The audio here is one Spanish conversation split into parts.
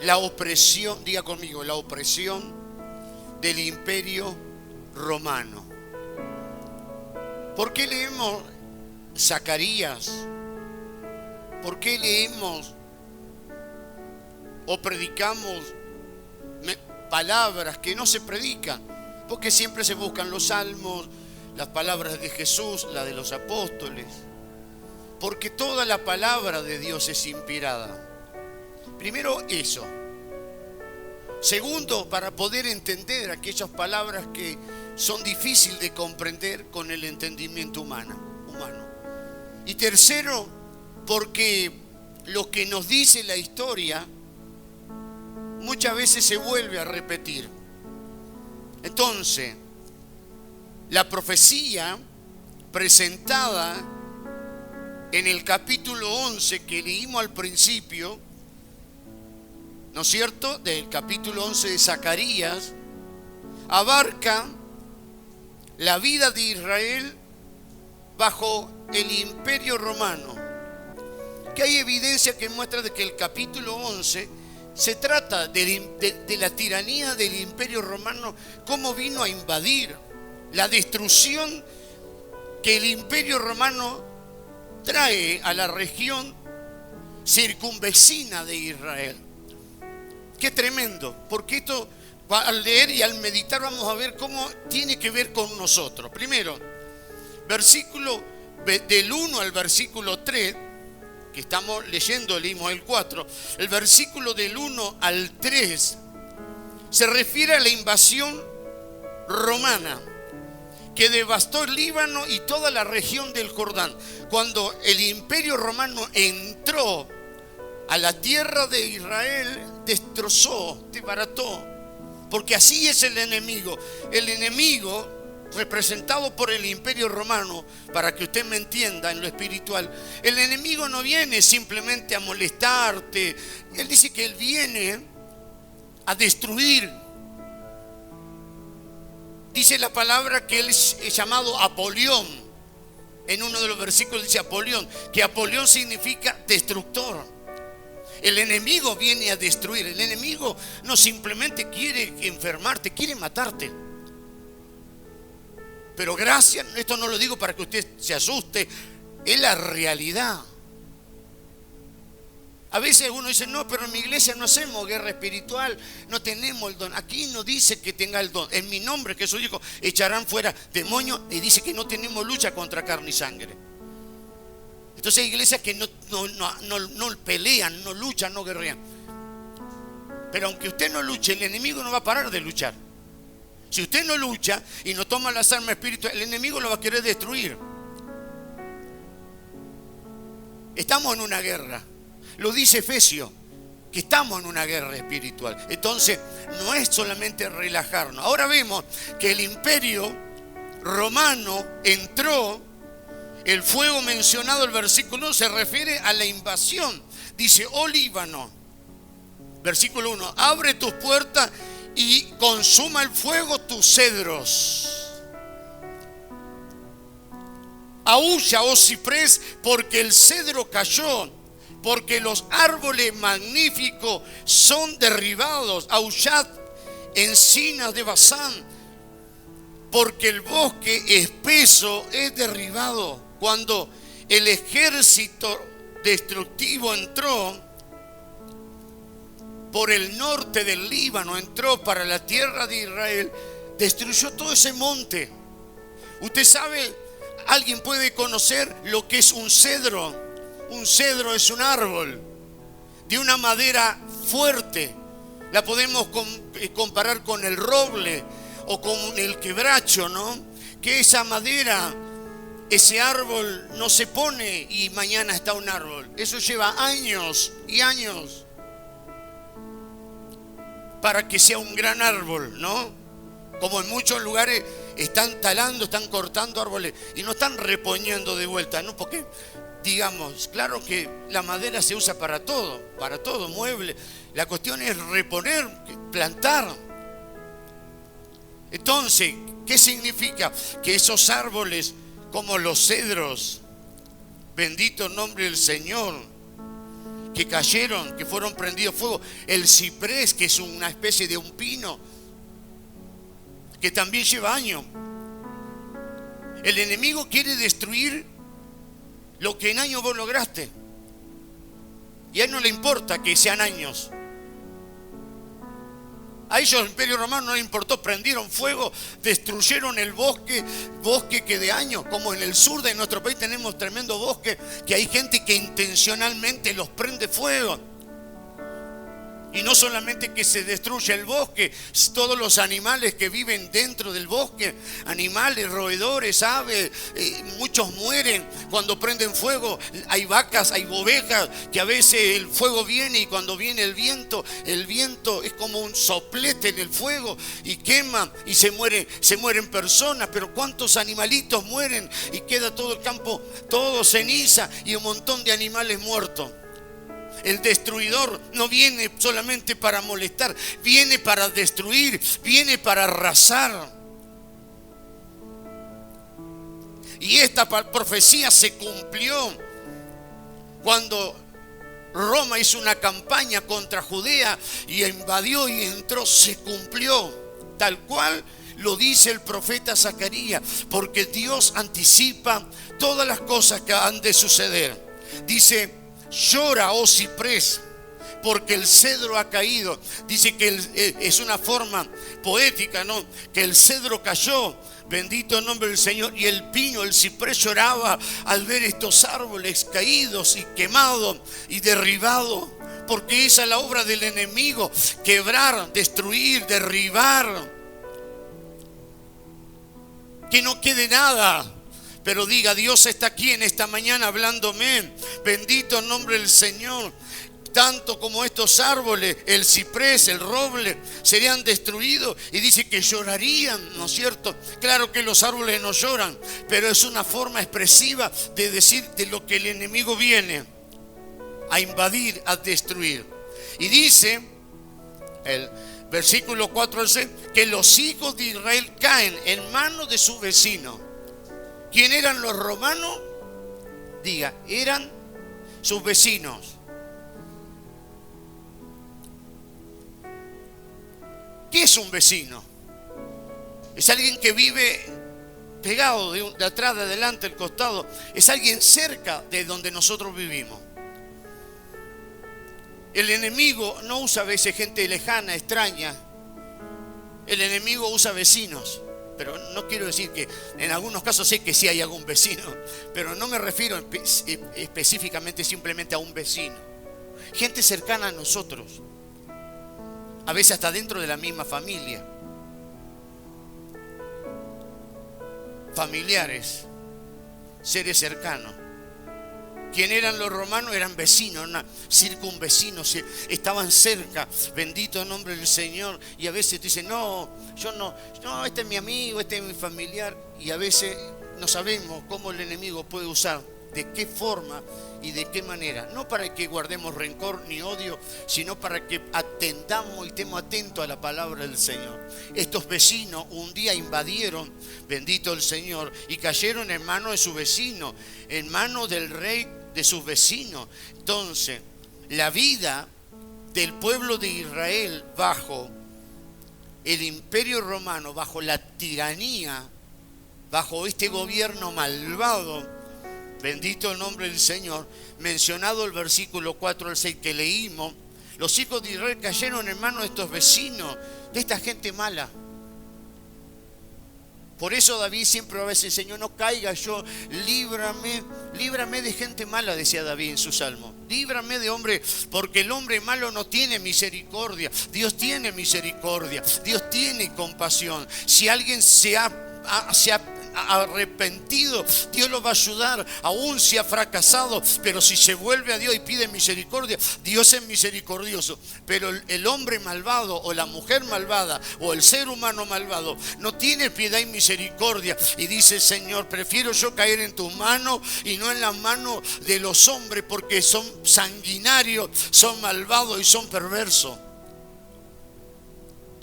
la opresión, diga conmigo, la opresión del imperio romano. ¿Por qué leemos Zacarías? ¿Por qué leemos o predicamos palabras que no se predican? Porque siempre se buscan los salmos, las palabras de Jesús, las de los apóstoles. Porque toda la palabra de Dios es inspirada. Primero eso. Segundo, para poder entender aquellas palabras que son difíciles de comprender con el entendimiento humano. Y tercero, porque lo que nos dice la historia muchas veces se vuelve a repetir. Entonces, la profecía presentada en el capítulo 11 que leímos al principio, ¿no es cierto?, del capítulo 11 de Zacarías, abarca la vida de Israel bajo el imperio romano. Que hay evidencia que muestra de que el capítulo 11 se trata de la tiranía del imperio romano, cómo vino a invadir, la destrucción que el imperio romano trae a la región circunvecina de Israel. Qué tremendo, porque esto al leer y al meditar vamos a ver cómo tiene que ver con nosotros. Primero, versículo del 1 al versículo 3, que estamos leyendo, leímos el 4, el versículo del 1 al 3 se refiere a la invasión romana que devastó el Líbano y toda la región del Jordán. Cuando el imperio romano entró a la tierra de Israel, destrozó, desbarató, porque así es el enemigo. El enemigo representado por el imperio romano, para que usted me entienda en lo espiritual, el enemigo no viene simplemente a molestarte. Él dice que él viene a destruir. Dice la palabra que él es llamado Apolión. En uno de los versículos dice Apolión, que Apolión significa destructor. El enemigo viene a destruir. El enemigo no simplemente quiere enfermarte, quiere matarte. Pero gracias, esto no lo digo para que usted se asuste, es la realidad. A veces uno dice, no, pero en mi iglesia no hacemos guerra espiritual, no tenemos el don. Aquí no dice que tenga el don. En mi nombre, Jesús dijo, echarán fuera demonios, y dice que no tenemos lucha contra carne y sangre. Entonces hay iglesias que no pelean, no luchan, no guerrean. Pero aunque usted no luche, el enemigo no va a parar de luchar. Si usted no lucha y no toma las armas espirituales, el enemigo lo va a querer destruir. Estamos en una guerra. Lo dice Efesios, que estamos en una guerra espiritual. Entonces, no es solamente relajarnos. Ahora vemos que el imperio romano entró. El fuego mencionado en el versículo 1 se refiere a la invasión. Dice, oh Líbano, versículo 1, abre tus puertas y consuma el fuego tus cedros. Aúlla, oh ciprés, porque el cedro cayó, porque los árboles magníficos son derribados. Aullad, encinas de Basán, porque el bosque espeso es derribado. Cuando el ejército destructivo entró por el norte del Líbano, entró para la tierra de Israel, destruyó todo ese monte. Usted sabe, alguien puede conocer lo que es un cedro. Un cedro es un árbol de una madera fuerte. La podemos comparar con el roble o con el quebracho, ¿no? Que esa madera, ese árbol no se pone y mañana está un árbol. Eso lleva años y años para que sea un gran árbol, ¿no? Como en muchos lugares están talando, están cortando árboles y no están reponiendo de vuelta, ¿no? Porque, digamos, claro que la madera se usa para todo, mueble. La cuestión es reponer, plantar. Entonces, ¿qué significa? Que esos árboles, como los cedros, bendito el nombre del Señor, que cayeron, que fueron prendidos fuego. El ciprés, que es una especie de un pino, que también lleva años. El enemigo quiere destruir lo que en años vos lograste. Y a él no le importa que sean años. A ellos el Imperio Romano no le importó, prendieron fuego, destruyeron el bosque que de años, como en el sur de nuestro país tenemos tremendo bosque, que hay gente que intencionalmente los prende fuego. Y no solamente que se destruye el bosque, todos los animales que viven dentro del bosque, animales, roedores, aves, muchos mueren cuando prenden fuego. Hay vacas, hay ovejas, que a veces el fuego viene y cuando viene el viento es como un soplete en el fuego y quema y se mueren personas. Pero ¿cuántos animalitos mueren? Y queda todo el campo, todo ceniza y un montón de animales muertos. El destruidor no viene solamente para molestar, viene para destruir, viene para arrasar. Y esta profecía se cumplió cuando Roma hizo una campaña contra Judea y invadió y entró. Se cumplió tal cual lo dice el profeta Zacarías, porque Dios anticipa todas las cosas que han de suceder. Dice: llora, oh ciprés, porque el cedro ha caído. Dice que es una forma poética, ¿no? Que el cedro cayó, bendito el nombre del Señor. Y el pino, el ciprés, lloraba al ver estos árboles caídos y quemados y derribados. Porque esa es la obra del enemigo: quebrar, destruir, derribar. Que no quede nada. Pero diga: Dios está aquí en esta mañana hablándome. Bendito el nombre del Señor. Tanto como estos árboles, el ciprés, el roble, serían destruidos. Y dice que llorarían, ¿no es cierto? Claro que los árboles no lloran, pero es una forma expresiva de decir de lo que el enemigo viene a invadir, a destruir. Y dice el versículo 4 al 6, que los hijos de Israel caen en manos de su vecino. ¿Quién eran los romanos? Diga, eran sus vecinos. ¿Qué es un vecino? Es alguien que vive pegado de atrás, de adelante, del costado. Es alguien cerca de donde nosotros vivimos. El enemigo no usa a veces gente lejana, extraña. El enemigo usa vecinos. Pero no quiero decir que en algunos casos sé que sí hay algún vecino, pero no me refiero específicamente simplemente a un vecino. Gente cercana a nosotros, a veces hasta dentro de la misma familia. Familiares, seres cercanos. ¿Quién eran los romanos? Eran vecinos, circunvecinos, estaban cerca. Bendito el nombre del Señor. Y a veces te dicen: no, yo no, este es mi amigo, este es mi familiar. Y a veces no sabemos cómo el enemigo puede usar, de qué forma y de qué manera. No para que guardemos rencor ni odio, sino para que atendamos y estemos atentos a la palabra del Señor. Estos vecinos un día invadieron, bendito el Señor, y cayeron en manos de su vecino, en manos del rey de sus vecinos. Entonces, la vida del pueblo de Israel bajo el Imperio Romano, bajo la tiranía, bajo este gobierno malvado, bendito el nombre del Señor, mencionado el versículo 4 al 6 que leímos, los hijos de Israel cayeron en manos de estos vecinos, de esta gente mala. Por eso David siempre a veces: Señor, no caiga yo, líbrame de gente mala, decía David en su salmo. Líbrame de hombre, porque el hombre malo no tiene misericordia. Dios tiene misericordia, Dios tiene compasión. Si alguien se ha arrepentido, Dios lo va a ayudar, aún si ha fracasado, pero si se vuelve a Dios y pide misericordia, Dios es misericordioso. Pero el hombre malvado o la mujer malvada o el ser humano malvado no tiene piedad y misericordia, y dice: Señor, prefiero yo caer en tus manos y no en las manos de los hombres, porque son sanguinarios, son malvados y son perversos.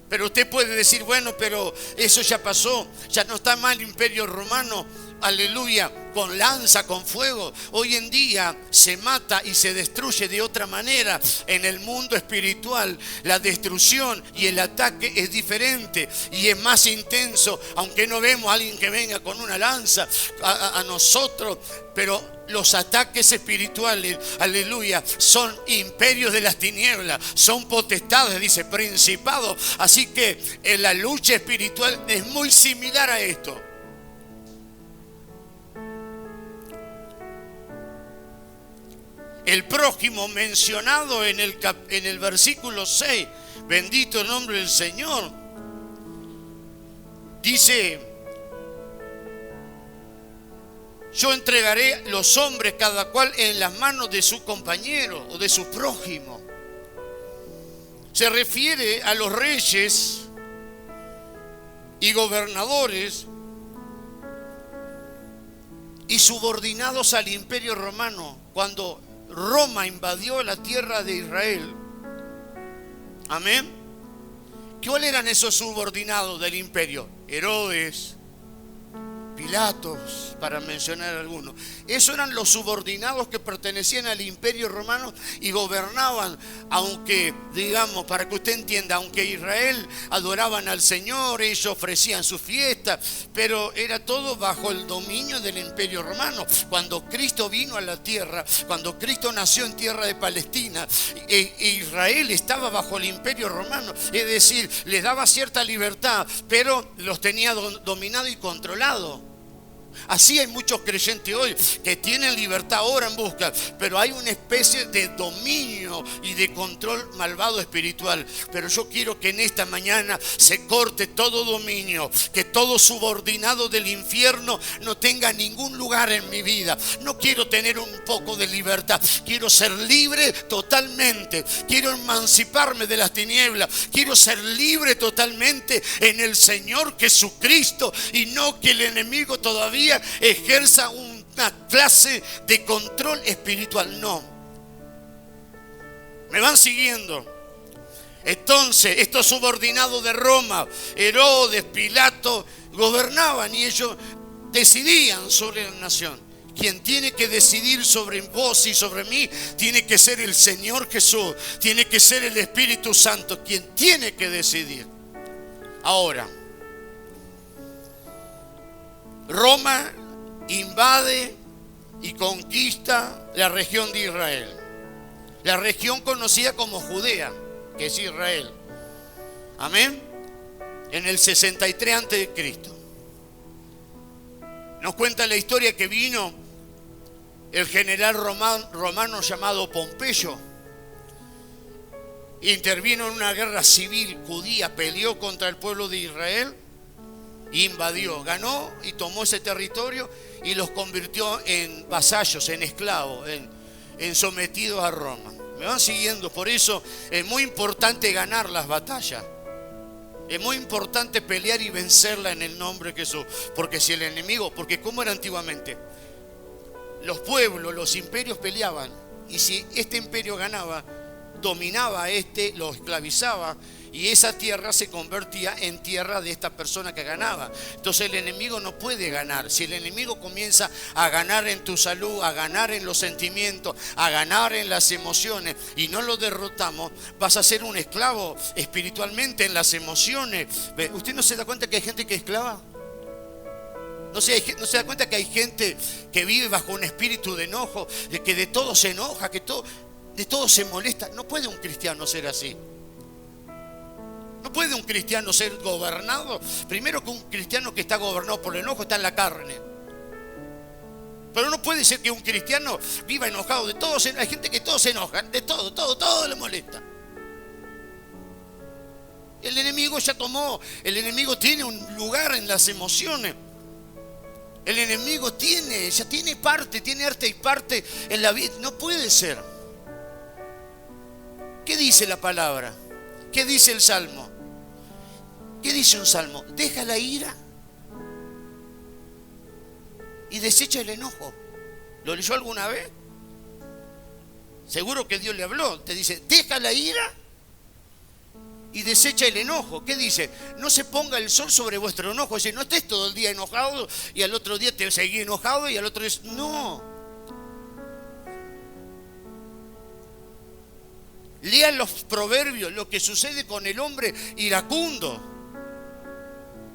Pero usted puede decir: bueno, pero eso ya pasó, ya no está mal el Imperio Romano. aleluya, con lanza, con fuego. Hoy en día se mata y se destruye de otra manera. En el mundo espiritual la destrucción y el ataque es diferente y es más intenso, aunque no vemos a alguien que venga con una lanza a nosotros, pero los ataques espirituales, aleluya, son imperios de las tinieblas, son potestades, dice, principados. Así que en la lucha espiritual es muy similar a esto. El prójimo mencionado en el versículo 6, bendito el nombre del Señor, dice: yo entregaré los hombres cada cual en las manos de su compañero o de su prójimo. Se refiere a los reyes y gobernadores y subordinados al imperio romano. Cuando Roma invadió la tierra de Israel, amén, ¿cuáles eran esos subordinados del imperio? Herodes, Pilatos, para mencionar algunos. Esos eran los subordinados que pertenecían al imperio romano y gobernaban, aunque, digamos, para que usted entienda, aunque Israel adoraban al Señor, ellos ofrecían su fiesta, pero era todo bajo el dominio del imperio romano. Cuando Cristo vino a la tierra, cuando Cristo nació en tierra de Palestina, Israel estaba bajo el imperio romano, es decir, les daba cierta libertad, pero los tenía dominado y controlado. Así hay muchos creyentes hoy que tienen libertad ahora en busca, pero hay una especie de dominio y de control malvado espiritual. Pero yo quiero que en esta mañana se corte todo dominio, que todo subordinado del infierno no tenga ningún lugar en mi vida. No quiero tener un poco de libertad, quiero ser libre totalmente, quiero emanciparme de las tinieblas, quiero ser libre totalmente en el Señor Jesucristo, y no que el enemigo todavía ejerza una clase de control espiritual. No. ¿Me van siguiendo? Entonces, estos subordinados de Roma, Herodes, Pilato, gobernaban y ellos decidían sobre la nación. Quien tiene que decidir sobre vos y sobre mí tiene que ser el Señor Jesús, tiene que ser el Espíritu Santo quien tiene que decidir. Ahora, Roma invade y conquista la región de Israel, la región conocida como Judea, que es Israel. Amén. En el 63 a.C. Nos cuenta la historia que vino el general romano llamado Pompeyo. Intervino en una guerra civil judía, peleó contra el pueblo de Israel, invadió, ganó y tomó ese territorio y los convirtió en vasallos, en esclavos, en sometidos a Roma. ¿Me van siguiendo? Por eso es muy importante ganar las batallas. Es muy importante pelear y vencerla en el nombre de Jesús. Porque si el enemigo, porque como era antiguamente, los pueblos, los imperios peleaban, y si este imperio ganaba, dominaba a este, lo esclavizaba, y esa tierra se convertía en tierra de esta persona que ganaba. Entonces el enemigo no puede ganar. Si el enemigo comienza a ganar en tu salud, a ganar en los sentimientos, a ganar en las emociones, y no lo derrotamos, vas a ser un esclavo espiritualmente en las emociones. ¿Usted no se da cuenta que hay gente que es esclava? ¿No se da cuenta que hay gente que vive bajo un espíritu de enojo, de que de todo se enoja, que de todo se molesta? No puede un cristiano ser así. No puede un cristiano ser gobernado. Primero, que un cristiano que está gobernado por el enojo está en la carne. Pero no puede ser que un cristiano viva enojado de todo. Hay gente que todos se enojan, de todo le molesta. El enemigo ya tomó, el enemigo tiene un lugar en las emociones. El enemigo ya tiene parte, tiene arte y parte en la vida. No puede ser. ¿Qué dice la palabra? ¿Qué dice el Salmo? ¿Qué dice un salmo? Deja la ira y desecha el enojo. ¿Lo leyó alguna vez? Seguro que Dios le habló. Te dice, deja la ira y desecha el enojo. ¿Qué dice? No se ponga el sol sobre vuestro enojo. Dice, no estés todo el día enojado y al otro día te seguís enojado y al otro día... No. Lean los proverbios, lo que sucede con el hombre iracundo.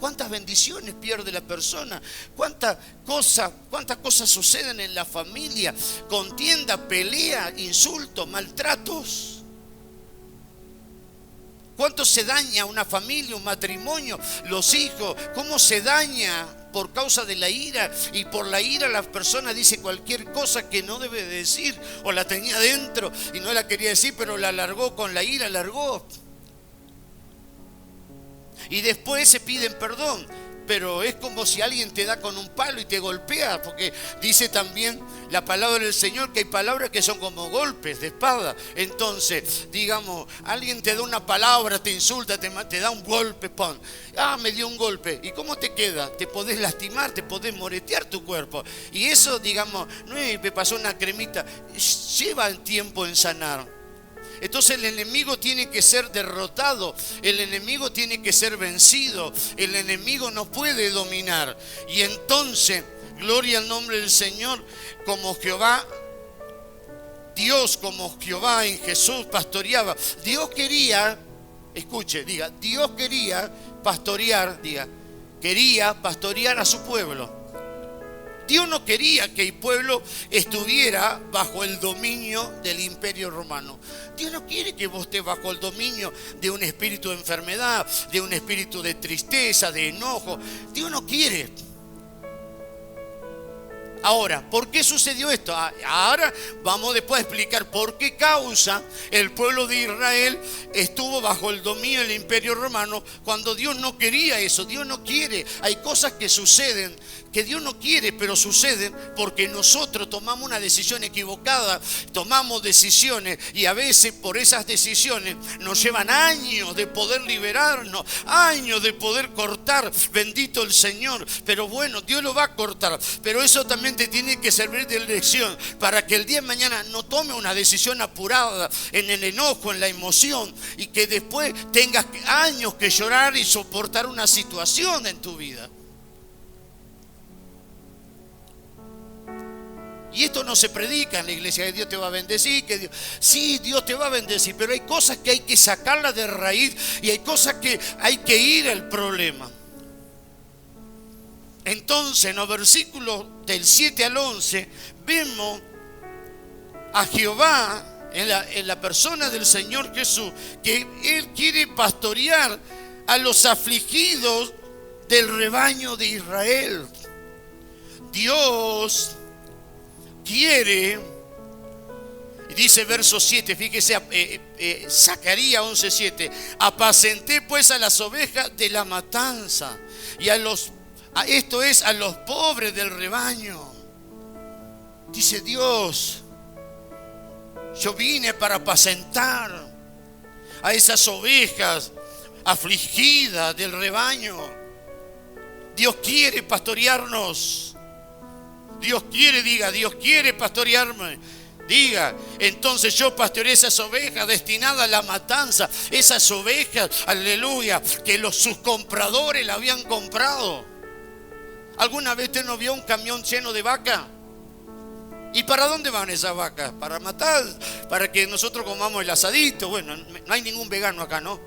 ¿Cuántas bendiciones pierde la persona? ¿Cuántas cosas suceden en la familia? Contienda, pelea, insultos, maltratos. ¿Cuánto se daña una familia, un matrimonio, los hijos? ¿Cómo se daña por causa de la ira? Y por la ira la persona dice cualquier cosa que no debe decir, o la tenía dentro y no la quería decir, pero la largó con la ira, largó. Y después se piden perdón, pero es como si alguien te da con un palo y te golpea, porque dice también la palabra del Señor que hay palabras que son como golpes de espada. Entonces, digamos, alguien te da una palabra, te insulta, te da un golpe, ¡pum! Me dio un golpe. ¿Y cómo te queda? Te podés lastimar, te podés moretear tu cuerpo. Y eso, digamos, no es, me pasó una cremita, lleva tiempo en sanar. Entonces el enemigo tiene que ser derrotado, el enemigo tiene que ser vencido, el enemigo no puede dominar. Y entonces, gloria al nombre del Señor, como Jehová, Dios como Jehová en Jesús pastoreaba. Dios quería, escuche, diga, Dios quería pastorear a su pueblo. Dios no quería que el pueblo estuviera bajo el dominio del imperio romano. Dios no quiere que vos estés bajo el dominio de un espíritu de enfermedad, de un espíritu de tristeza, de enojo. Dios no quiere. Ahora, ¿por qué sucedió esto? Ahora vamos después a explicar por qué causa el pueblo de Israel estuvo bajo el dominio del imperio romano cuando Dios no quería eso. Dios no quiere. Hay cosas que suceden que Dios no quiere, pero suceden porque nosotros tomamos una decisión equivocada, tomamos decisiones y a veces por esas decisiones nos llevan años de poder liberarnos, años de poder cortar, bendito el Señor. Pero bueno, Dios lo va a cortar, pero eso también te tiene que servir de lección para que el día de mañana no tome una decisión apurada en el enojo, en la emoción, y que después tengas años que llorar y soportar una situación en tu vida. Y esto no se predica en la iglesia, que Dios te va a bendecir, sí, Dios te va a bendecir, pero hay cosas que hay que sacarlas de raíz y hay cosas que hay que ir al problema. Entonces, en los versículos del 7 al 11, vemos a Jehová en la persona del Señor Jesús, que Él quiere pastorear a los afligidos del rebaño de Israel. Dios quiere, dice verso 7, fíjese, Zacarías 11:7, apacenté pues a las ovejas de la matanza y esto es a los pobres del rebaño. Dice Dios, yo vine para apacentar a esas ovejas afligidas del rebaño. Dios quiere pastorearnos. Dios quiere, diga, Dios quiere pastorearme. Diga, entonces yo pastoreé esas ovejas destinadas a la matanza. Esas ovejas, aleluya, que sus compradores la habían comprado. ¿Alguna vez usted no vio un camión lleno de vacas? ¿Y para dónde van esas vacas? Para matar, para que nosotros comamos el asadito. Bueno, no hay ningún vegano acá, ¿no?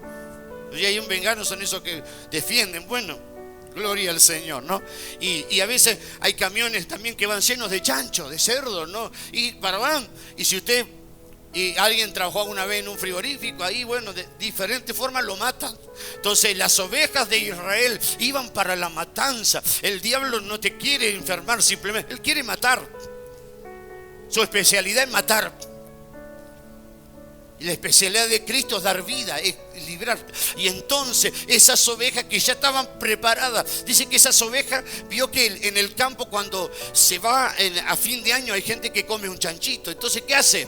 Si hay un vegano son esos que defienden, bueno, gloria al Señor, ¿no? Y a veces hay camiones también que van llenos de chancho, de cerdo, ¿no? Y si usted y alguien trabajó alguna vez en un frigorífico, ahí, bueno, de diferentes formas lo matan. Entonces las ovejas de Israel iban para la matanza. El diablo no te quiere enfermar simplemente, él quiere matar. Su especialidad es matar. Y la especialidad de Cristo es dar vida, es librar. Y entonces esas ovejas que ya estaban preparadas, dice que esas ovejas, vio que en el campo cuando se va a fin de año hay gente que come un chanchito. Entonces, ¿qué hace?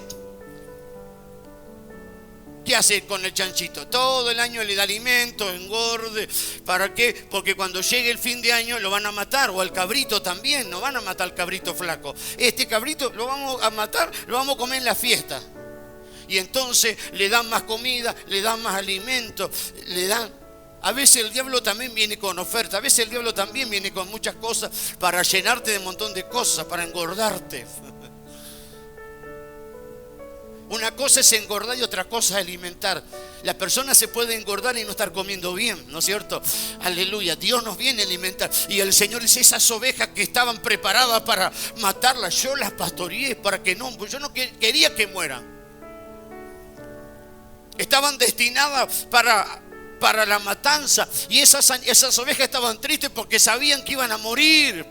¿Qué hace con el chanchito? Todo el año le da alimento, engorde. ¿Para qué? Porque cuando llegue el fin de año lo van a matar. O al cabrito también, no van a matar al cabrito flaco. Este cabrito lo vamos a matar, lo vamos a comer en la fiesta. Y entonces le dan más comida, le dan más alimento, le dan... A veces el diablo también viene con oferta, a veces el diablo también viene con muchas cosas para llenarte de un montón de cosas, para engordarte. Una cosa es engordar y otra cosa es alimentar. La persona se puede engordar y no estar comiendo bien, ¿no es cierto? Aleluya, Dios nos viene a alimentar. Y el Señor dice, esas ovejas que estaban preparadas para matarlas, yo las pastoreé para que no, pues yo no quería que mueran. Estaban destinadas para la matanza. Y esas ovejas estaban tristes porque sabían que iban a morir.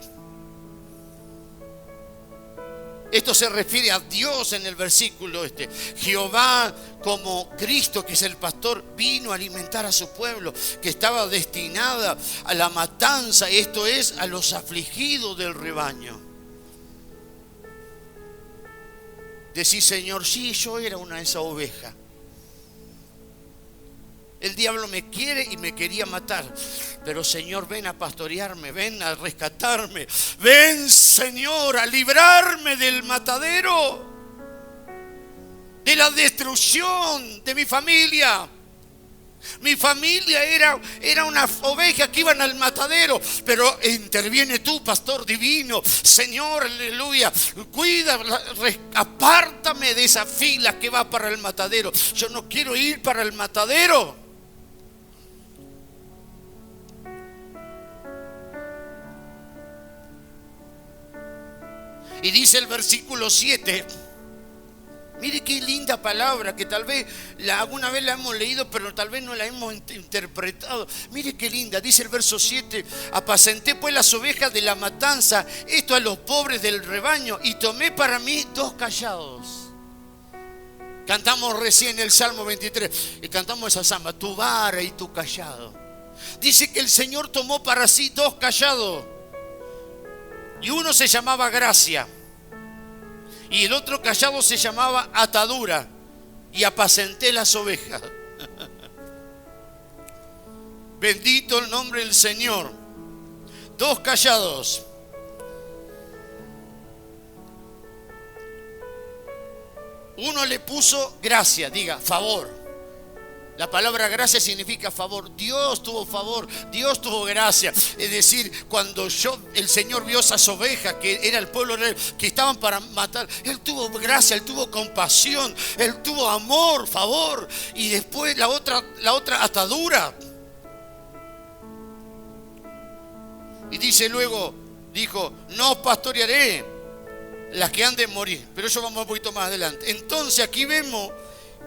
Esto se refiere a Dios en el versículo este. Jehová, como Cristo, que es el pastor, vino a alimentar a su pueblo, que estaba destinada a la matanza, esto es, a los afligidos del rebaño. Decís, Señor, sí, yo era una de esas ovejas. El diablo me quiere y me quería matar. Pero Señor, ven a pastorearme, ven a rescatarme. Ven, Señor, a librarme del matadero, de la destrucción de mi familia. Mi familia era una oveja que iban al matadero, pero interviene tú, pastor divino. Señor, aleluya, cuida, apártame de esa fila que va para el matadero. Yo no quiero ir para el matadero. Y dice el versículo 7, mire qué linda palabra, que tal vez alguna vez la hemos leído, pero tal vez no la hemos interpretado. Mire qué linda, dice el verso 7, apacenté pues las ovejas de la matanza, esto a los pobres del rebaño, y tomé para mí 2 callados. Cantamos recién el Salmo 23, y cantamos esa samba, tu vara y tu callado. Dice que el Señor tomó para sí 2 callados. Y uno se llamaba gracia. Y el otro callado se llamaba atadura. Y apacenté las ovejas. Bendito el nombre del Señor. 2 callados. Uno le puso gracia, diga, favor. La palabra gracia significa favor. Dios tuvo favor, Dios tuvo gracia. Es decir, cuando el Señor vio esas ovejas que era el pueblo que estaban para matar, Él tuvo gracia, Él tuvo compasión, Él tuvo amor, favor. Y después la otra atadura. Y dice luego, dijo, no pastorearé las que han de morir. Pero eso vamos un poquito más adelante. Entonces aquí vemos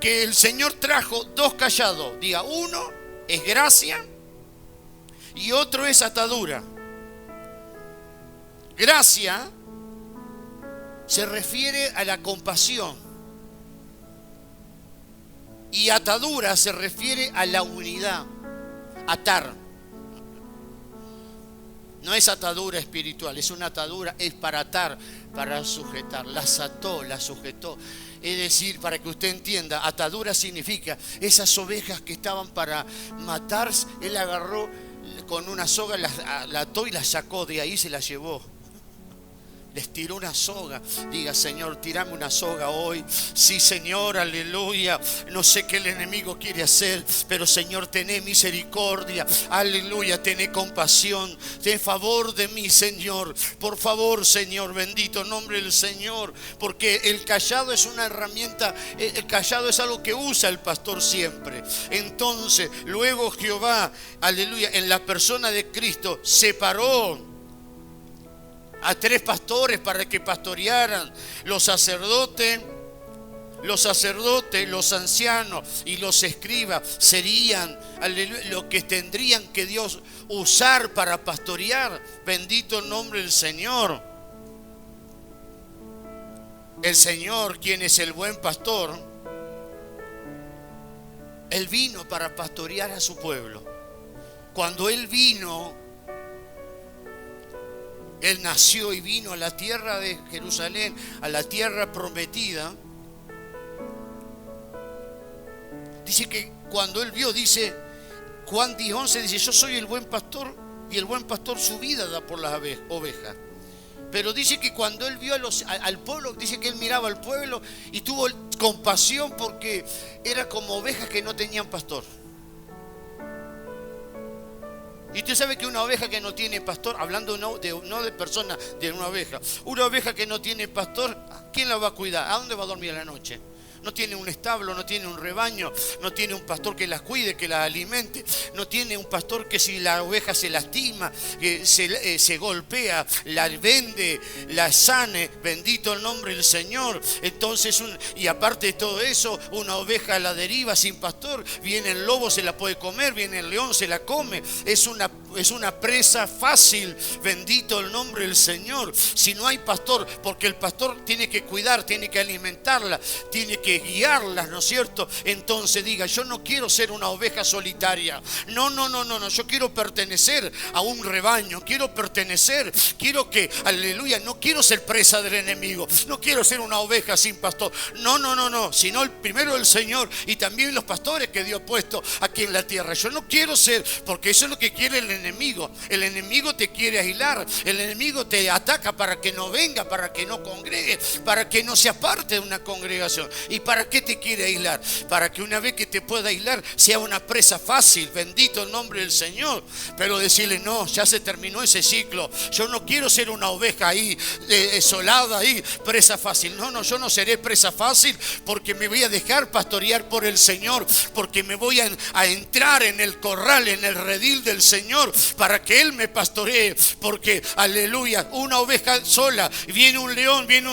que el Señor trajo 2 callados. Diga, uno es gracia y otro es atadura. Gracia se refiere a la compasión y atadura se refiere a la unidad, atar. No es atadura espiritual, es una atadura, es para atar, para sujetar. Las ató, las sujetó. Es decir, para que usted entienda, atadura significa esas ovejas que estaban para matarse, Él agarró con una soga, la ató y la sacó de ahí, se la llevó. Les tiró una soga. Diga, Señor, tirame una soga hoy. Sí, Señor, aleluya. No sé qué el enemigo quiere hacer, pero Señor, tené misericordia. Aleluya, tené compasión. Ten favor de mí, Señor. Por favor, Señor, bendito nombre del Señor. Porque el callado es una herramienta. El callado es algo que usa el pastor siempre. Entonces, luego Jehová, aleluya, en la persona de Cristo, separó a 3 pastores para que pastorearan. Los sacerdotes, los ancianos y los escribas serían lo que tendrían que Dios usar para pastorear. Bendito el nombre del Señor. El Señor, quien es el buen pastor, Él vino para pastorear a su pueblo. Cuando Él vino, Él nació y vino a la tierra de Jerusalén, a la tierra prometida. Dice que cuando Él vio, dice Juan 10:11, dice, yo soy el buen pastor y el buen pastor su vida da por las ovejas. Pero dice que cuando él vio al pueblo, dice que él miraba al pueblo y tuvo compasión porque era como ovejas que no tenían pastor. Y usted sabe que una oveja que no tiene pastor, hablando no de persona, de una oveja que no tiene pastor, ¿quién la va a cuidar? ¿A dónde va a dormir a la noche? No tiene un establo, no tiene un rebaño, no tiene un pastor que las cuide, que las alimente, no tiene un pastor que si la oveja se lastima, que se golpea, la vende, la sane, bendito el nombre del Señor. Entonces, y aparte de todo eso, una oveja a la deriva sin pastor, viene el lobo, se la puede comer, viene el león, se la come, es una presa fácil, bendito el nombre del Señor. Si no hay pastor, porque el pastor tiene que cuidar, tiene que alimentarla, tiene que guiarlas, ¿no es cierto? Entonces diga, yo no quiero ser una oveja solitaria, no, yo quiero pertenecer a un rebaño, quiero aleluya, no quiero ser presa del enemigo, no quiero ser una oveja sin pastor, no, sino el primero el Señor y también los pastores que Dios ha puesto aquí en la tierra. Yo no quiero ser, porque eso es lo que quiere el enemigo te quiere aislar, el enemigo te ataca para que no venga, para que no congregue, para que no seas parte de una congregación. ¿Y para qué te quiere aislar? Para que una vez que te pueda aislar sea una presa fácil, bendito el nombre del Señor. Pero decirle, no, ya se terminó ese ciclo, yo no quiero ser una oveja ahí, desolada ahí, presa fácil. No, yo no seré presa fácil, porque me voy a dejar pastorear por el Señor, porque me voy a entrar en el corral, en el redil del Señor, para que Él me pastoree, porque aleluya, una oveja sola, viene un león, viene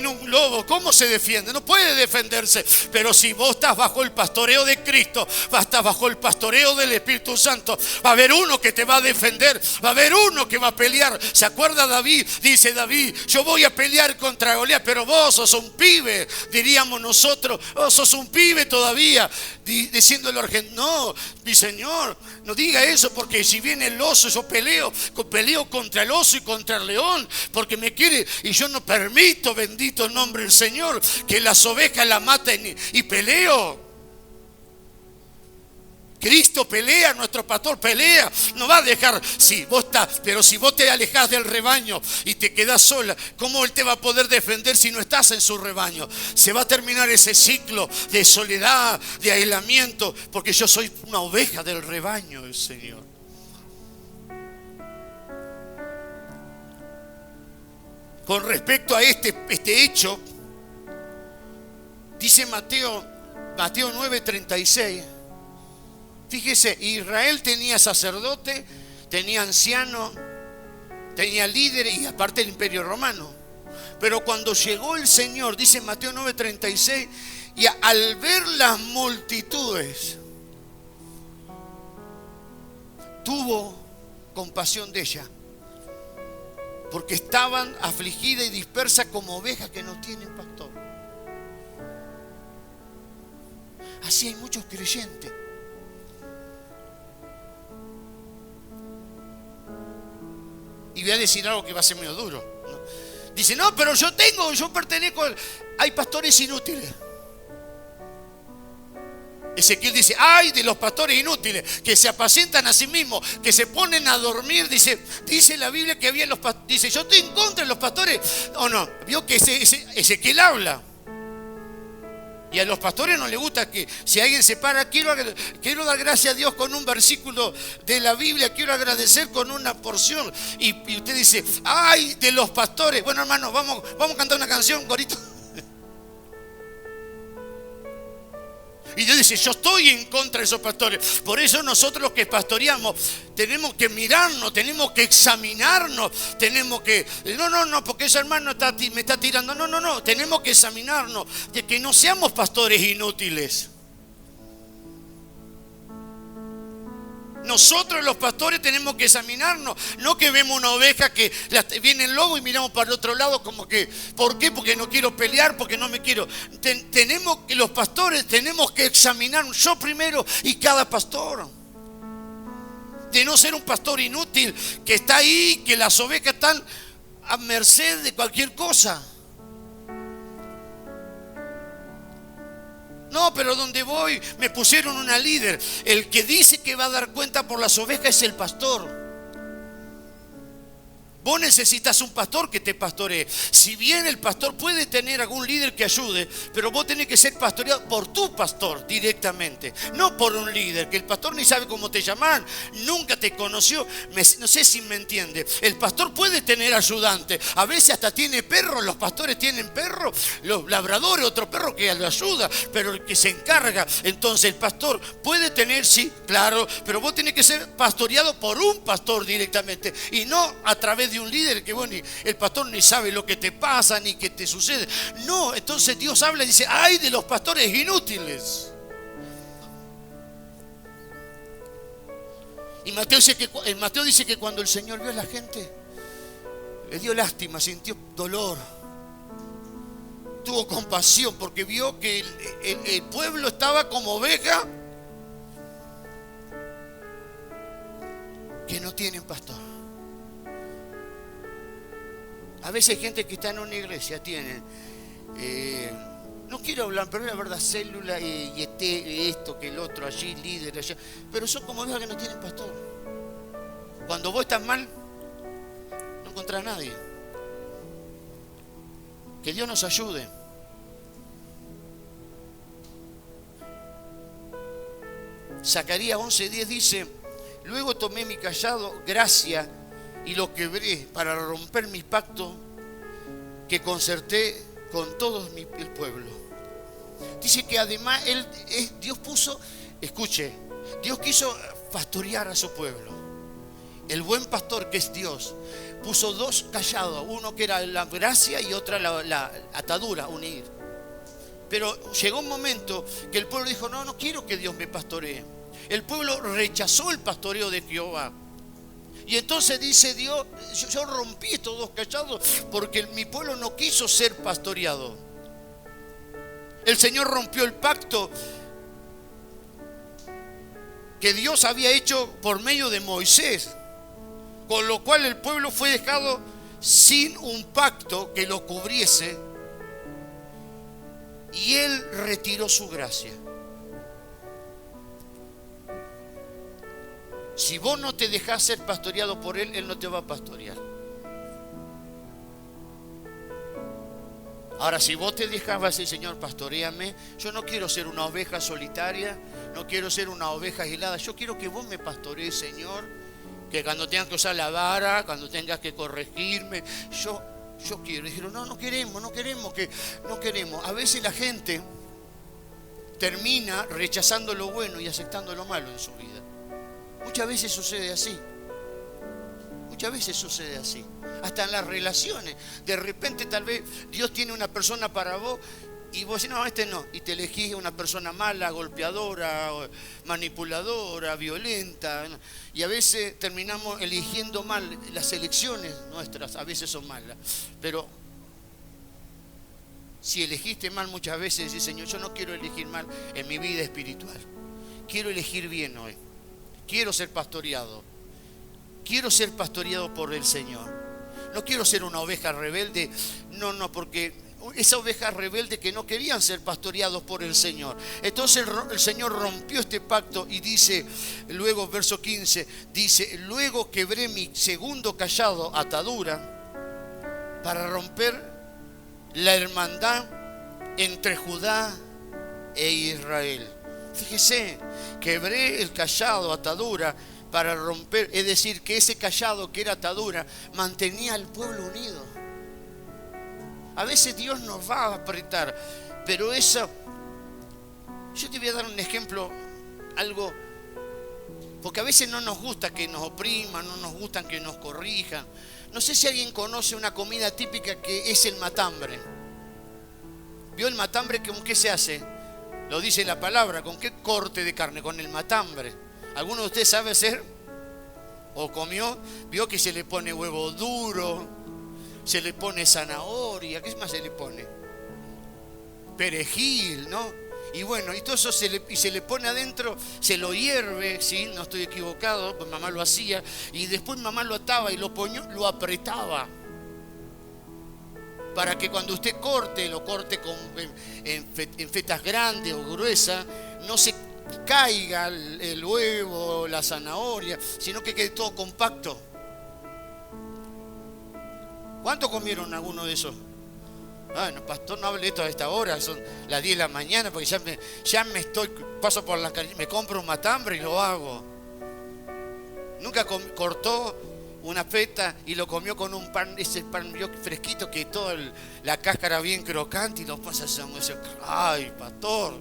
un lobo, ¿cómo se defiende? No puede defenderse. Pero si vos estás bajo el pastoreo de Cristo, estás bajo el pastoreo del Espíritu Santo, va a haber uno que te va a defender, va a haber uno que va a pelear. ¿Se acuerda David? Dice David, yo voy a pelear contra Goliat, pero vos sos un pibe, diríamos nosotros, vos sos un pibe todavía, diciéndole a Argentina, no, mi Señor, no diga eso, porque si viene el oso, yo peleo contra el oso y contra el león, porque me quiere, y yo no permito, bendito el nombre del Señor, que las ovejas la maten y peleo. Cristo pelea, nuestro pastor pelea, no va a dejar, pero si vos te alejás del rebaño y te quedás sola, ¿cómo Él te va a poder defender si no estás en su rebaño? Se va a terminar ese ciclo de soledad, de aislamiento, porque yo soy una oveja del rebaño del Señor. Con respecto a este hecho, dice Mateo 9:36. Fíjese, Israel tenía sacerdote, tenía anciano, tenía líderes y aparte el imperio romano. Pero cuando llegó el Señor, dice Mateo 9:36, y al ver las multitudes, tuvo compasión de ella, porque estaban afligidas y dispersas como ovejas que no tienen pastor. Así hay muchos creyentes. Y voy a decir algo que va a ser medio duro, ¿no? Dice, no, pero yo pertenezco. Hay pastores inútiles. Ezequiel dice, ay de los pastores inútiles, que se apacientan a sí mismos, que se ponen a dormir. Dice la Biblia que había los pastores. Dice, yo estoy en contra de los pastores. ¿O no? Vio que Ezequiel habla. Y a los pastores no les gusta que si alguien se para, quiero dar gracias a Dios con un versículo de la Biblia, quiero agradecer con una porción. Y usted dice, ay de los pastores. Bueno, hermano, vamos a cantar una canción, corito. Y Dios dice, yo estoy en contra de esos pastores. Por eso nosotros los que pastoreamos tenemos que mirarnos, tenemos que examinarnos, tenemos que, no, porque ese hermano me está tirando. No, tenemos que examinarnos, de que no seamos pastores inútiles. Nosotros los pastores tenemos que examinarnos, no que vemos una oveja que viene el lobo y miramos para el otro lado como que, ¿por qué? Porque no quiero pelear, porque no me quiero. Los pastores tenemos que examinarnos, yo primero y cada pastor. De no ser un pastor inútil que está ahí, que las ovejas están a merced de cualquier cosa. No, pero donde voy me pusieron una líder. El que dice que va a dar cuenta por las ovejas es el pastor. Vos necesitas un pastor que te pastoree. Si bien el pastor puede tener algún líder que ayude, pero vos tenés que ser pastoreado por tu pastor directamente, no por un líder, que el pastor ni sabe cómo te llaman, nunca te conoció. No sé si me entiende. El pastor puede tener ayudante, a veces hasta tiene perros, los pastores tienen perros, los labradores, otro perro que lo ayuda, pero el que se encarga. Entonces el pastor puede tener, sí, claro, pero vos tenés que ser pastoreado por un pastor directamente y no a través de un líder que bueno, el pastor ni sabe lo que te pasa ni qué te sucede. No, entonces Dios habla y dice, ay de los pastores inútiles. Y Mateo dice que cuando el Señor vio a la gente, le dio lástima, sintió dolor, tuvo compasión porque vio que el pueblo estaba como oveja que no tienen pastor. A veces hay gente que está en una iglesia, tienen, no quiero hablar, pero es la verdad, célula y esto, que el otro, allí, líder, allá, pero son como ovejas que no tienen pastor. Cuando vos estás mal, no encontrás a nadie. Que Dios nos ayude. Zacarías 11:10 dice, luego tomé mi cayado, gracia, y lo quebré para romper mi pacto que concerté con todo el pueblo. Dice que además Dios puso, escuche, Dios quiso pastorear a su pueblo. El buen pastor, que es Dios, puso dos callados, uno que era la gracia y otra la atadura, unir. Pero llegó un momento que el pueblo dijo, no quiero que Dios me pastoree. El pueblo rechazó el pastoreo de Jehová. Y entonces dice Dios, yo rompí estos dos callados porque mi pueblo no quiso ser pastoreado. El Señor rompió el pacto que Dios había hecho por medio de Moisés, con lo cual el pueblo fue dejado sin un pacto que lo cubriese y Él retiró su gracia. Si vos no te dejás ser pastoreado por Él, Él no te va a pastorear. Ahora, si vos te dejás, vas a decir, Señor, pastoréame. Yo no quiero ser una oveja solitaria, no quiero ser una oveja aislada. Yo quiero que vos me pastorees, Señor. Que cuando tengas que usar la vara, cuando tengas que corregirme, yo quiero. Dijeron, no queremos. A veces la gente termina rechazando lo bueno y aceptando lo malo en su vida. Muchas veces sucede así. Hasta en las relaciones. De repente tal vez Dios tiene una persona para vos y vos decís, no, este no. Y te elegís una persona mala, golpeadora, manipuladora, violenta. Y a veces terminamos eligiendo mal. Las elecciones nuestras a veces son malas. Pero si elegiste mal muchas veces, decís, Señor, yo no quiero elegir mal en mi vida espiritual. Quiero elegir bien hoy. Quiero ser pastoreado. Quiero ser pastoreado por el Señor. No quiero ser una oveja rebelde. No, porque esa oveja rebelde que no querían ser pastoreados por el Señor. Entonces el Señor rompió este pacto y dice, luego verso 15, dice, luego quebré mi segundo cayado, atadura, para romper la hermandad entre Judá e Israel. Fíjese, quebré el cayado, atadura, para romper, es decir, que ese cayado que era atadura mantenía al pueblo unido. A veces Dios nos va a apretar, pero eso, yo te voy a dar un ejemplo, algo, porque a veces no nos gusta que nos opriman, no nos gustan que nos corrijan. No sé si alguien conoce una comida típica que es el matambre. ¿Vio el matambre? ¿Con qué se hace? Lo dice la palabra, ¿con qué corte de carne? Con el matambre. ¿Alguno de ustedes sabe hacer? ¿O comió? Vio que se le pone huevo duro, se le pone zanahoria, ¿qué más se le pone? Perejil, ¿no? Y bueno, y todo eso se le pone adentro, se lo hierve, ¿sí? No estoy equivocado, pues mamá lo hacía, y después mamá lo ataba y lo apretaba. Para que cuando usted lo corte en fetas grandes o gruesas, no se caiga el huevo, la zanahoria, sino que quede todo compacto. ¿Cuánto comieron alguno de esos? No, pastor, no hable esto a esta hora, son las 10 de la mañana, porque paso por la calle, me compro un matambre y lo hago. Nunca cortó una feta y lo comió con un pan, ese pan fresquito que toda la cáscara bien crocante y lo pasa así. Ay, pastor.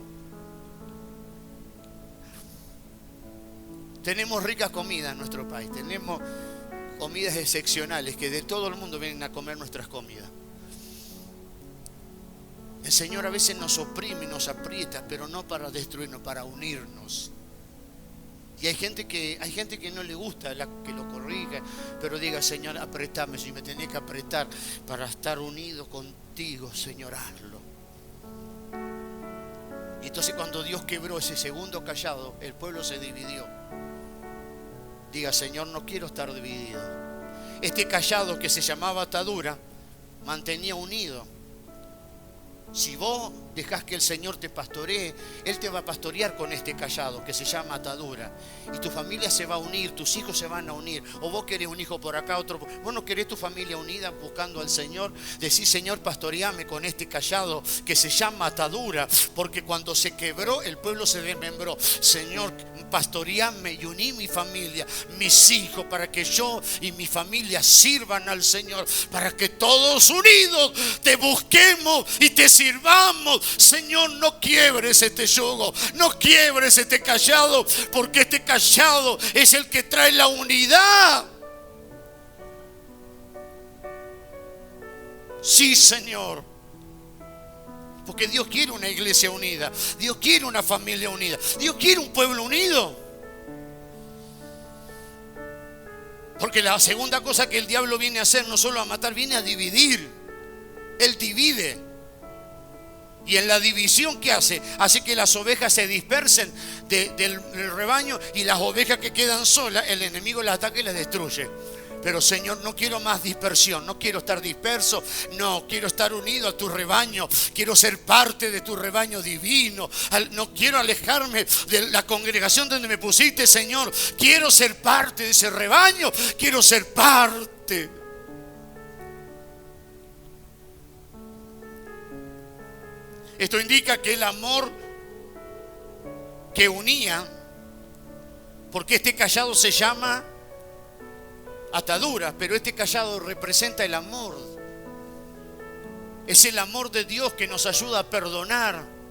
Tenemos ricas comidas en nuestro país, tenemos comidas excepcionales que de todo el mundo vienen a comer nuestras comidas. El Señor a veces nos oprime, nos aprieta, pero no para destruirnos, para unirnos. Y hay gente que no le gusta que lo corrija, pero diga: Señor, apretame, si me tenés que apretar para estar unido contigo, Señor, hazlo. Y entonces cuando Dios quebró ese segundo cayado, el pueblo se dividió. Diga: Señor, no quiero estar dividido. Este cayado que se llamaba atadura mantenía unido. Si vos dejás que el Señor te pastoree, Él te va a pastorear con este cayado que se llama atadura. Y tu familia se va a unir, tus hijos se van a unir. O vos querés un hijo por acá, otro. Vos no querés tu familia unida buscando al Señor. Decís: Señor, pastoreame con este cayado que se llama atadura. Porque cuando se quebró, el pueblo se desmembró. Señor, pastoreame y uní mi familia, mis hijos, para que yo y mi familia sirvan al Señor. Para que todos unidos te busquemos y te sirvamos. Señor, no quiebres este yugo, no quiebres este cayado, porque este cayado es el que trae la unidad. Sí, Señor, porque Dios quiere una iglesia unida, Dios quiere una familia unida, Dios quiere un pueblo unido. Porque la segunda cosa que el diablo viene a hacer, no solo a matar, viene a dividir. Él divide. Y en la división, ¿qué hace? Hace que las ovejas se dispersen del rebaño, y las ovejas que quedan solas, el enemigo las ataca y las destruye. Pero Señor, no quiero más dispersión, no quiero estar disperso, no, quiero estar unido a tu rebaño, quiero ser parte de tu rebaño divino, no quiero alejarme de la congregación donde me pusiste, Señor, quiero ser parte de ese rebaño, quiero ser parte. Esto indica que el amor que unía, porque este cayado se llama atadura, pero este cayado representa el amor. Es el amor de Dios que nos ayuda a perdonar.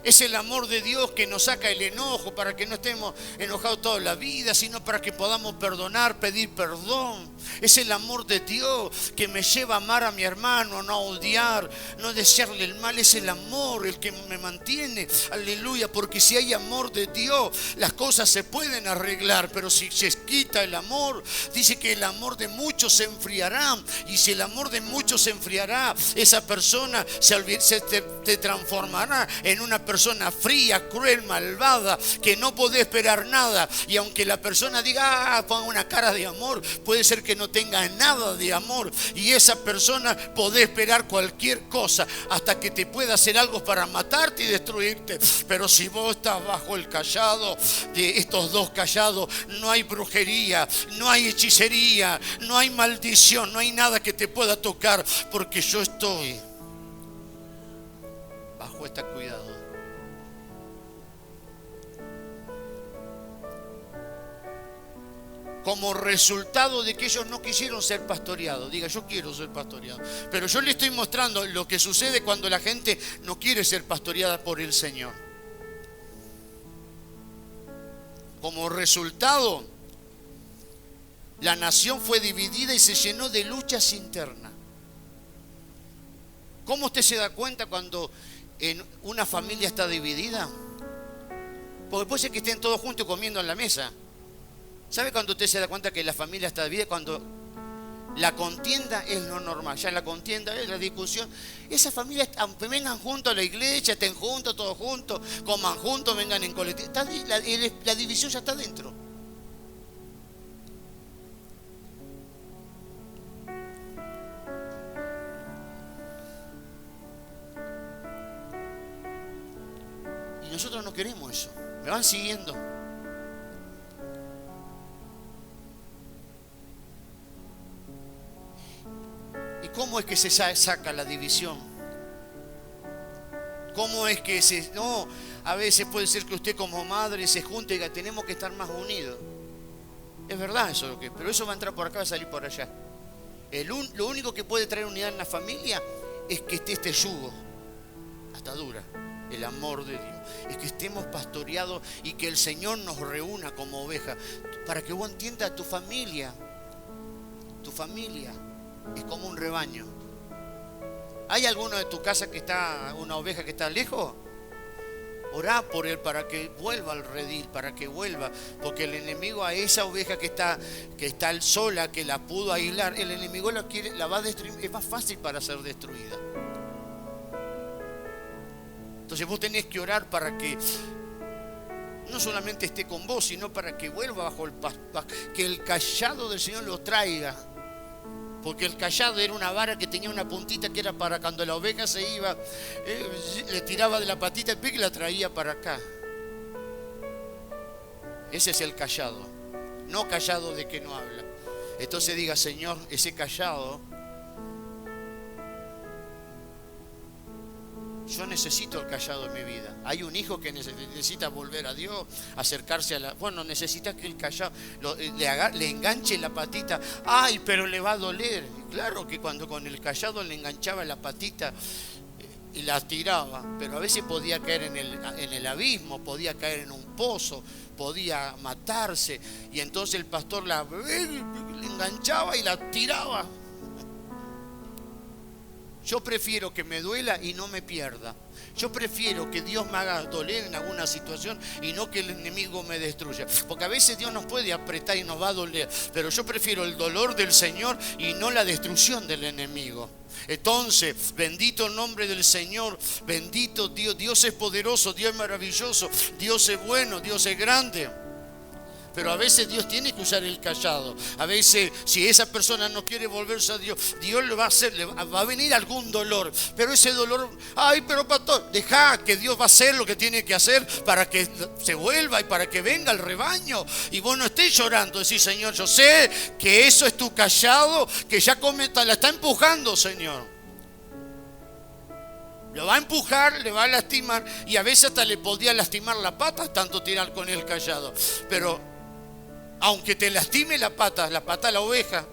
Es el amor de Dios que nos saca el enojo, para que no estemos enojados toda la vida, sino para que podamos perdonar, pedir perdón. Es el amor de Dios que me lleva a amar a mi hermano, no a odiar, no desearle el mal. Es el amor el que me mantiene, aleluya, porque si hay amor de Dios, las cosas se pueden arreglar. Pero si se quita el amor, dice que el amor de muchos se enfriará. Y si el amor de muchos se enfriará, esa persona te transformará en una persona fría, cruel, malvada, que no puede esperar nada. Y aunque la persona diga, ponga una cara de amor, puede ser que no tenga nada de amor. Y esa persona puede esperar cualquier cosa hasta que te pueda hacer algo para matarte y destruirte. Pero si vos estás bajo el cayado de estos dos cayados, no hay brujería, no hay hechicería, no hay maldición, no hay nada que te pueda tocar, porque yo estoy bajo este cuidado. Como resultado de que ellos no quisieron ser pastoreados. Diga: yo quiero ser pastoreado. Pero yo le estoy mostrando lo que sucede cuando la gente no quiere ser pastoreada por el Señor. Como resultado, la nación fue dividida y se llenó de luchas internas. ¿Cómo usted se da cuenta cuando en una familia está dividida? Porque puede ser que estén todos juntos comiendo en la mesa. ¿Sabe cuando usted se da cuenta que la familia está dividida? Cuando la contienda es lo normal. Ya la contienda es la discusión. Esa familia, aunque vengan juntos a la iglesia, estén juntos, todos juntos, coman juntos, vengan en colectivo, la división ya está dentro. Y nosotros no queremos eso. Me van siguiendo. ¿Cómo es que se saca la división? ¿Cómo es que no, a veces puede ser que usted como madre se junte y diga, tenemos que estar más unidos. Es verdad eso, pero eso va a entrar por acá y va a salir por allá. Lo único que puede traer unidad en la familia es que esté este yugo, atadura, el amor de Dios. Es que estemos pastoreados y que el Señor nos reúna como ovejas. Para que vos entiendas, tu familia es como un rebaño. ¿Hay alguno de tu casa que está, una oveja que está lejos? Orá por él para que vuelva al redil, para que vuelva, porque el enemigo a esa oveja que está sola, que la pudo aislar, el enemigo la va a destruir, es más fácil para ser destruida. Entonces vos tenés que orar para que no solamente esté con vos, sino para que vuelva bajo que el cayado del Señor lo traiga. Porque el cayado era una vara que tenía una puntita que era para cuando la oveja se iba, le tiraba de la patita y la traía para acá. Ese es el cayado, no cayado de que no habla. Entonces diga, Señor, ese cayado, yo necesito el cayado en mi vida. Hay un hijo que necesita volver a Dios, acercarse a la... Bueno, necesita que el cayado le enganche la patita. ¡Ay, pero le va a doler! Claro que cuando con el cayado le enganchaba la patita y la tiraba, pero a veces podía caer en el abismo, podía caer en un pozo, podía matarse. Y entonces el pastor le enganchaba y la tiraba. Yo prefiero que me duela y no me pierda. Yo prefiero que Dios me haga doler en alguna situación y no que el enemigo me destruya. Porque a veces Dios nos puede apretar y nos va a doler, pero yo prefiero el dolor del Señor y no la destrucción del enemigo. Entonces, bendito el nombre del Señor, bendito Dios. Dios es poderoso, Dios es maravilloso, Dios es bueno, Dios es grande. Pero a veces Dios tiene que usar el cayado. A veces, si esa persona no quiere volverse a Dios, Dios le va a hacer, va a venir algún dolor. Pero ese dolor, ay, pero pastor, deja que Dios va a hacer lo que tiene que hacer para que se vuelva y para que venga el rebaño. Y vos no estés llorando, decís, Señor, yo sé que eso es tu cayado, que ya la está empujando, Señor. Lo va a empujar, le va a lastimar y a veces hasta le podía lastimar la pata, tanto tirar con el cayado. Pero aunque te lastime la pata de la oveja,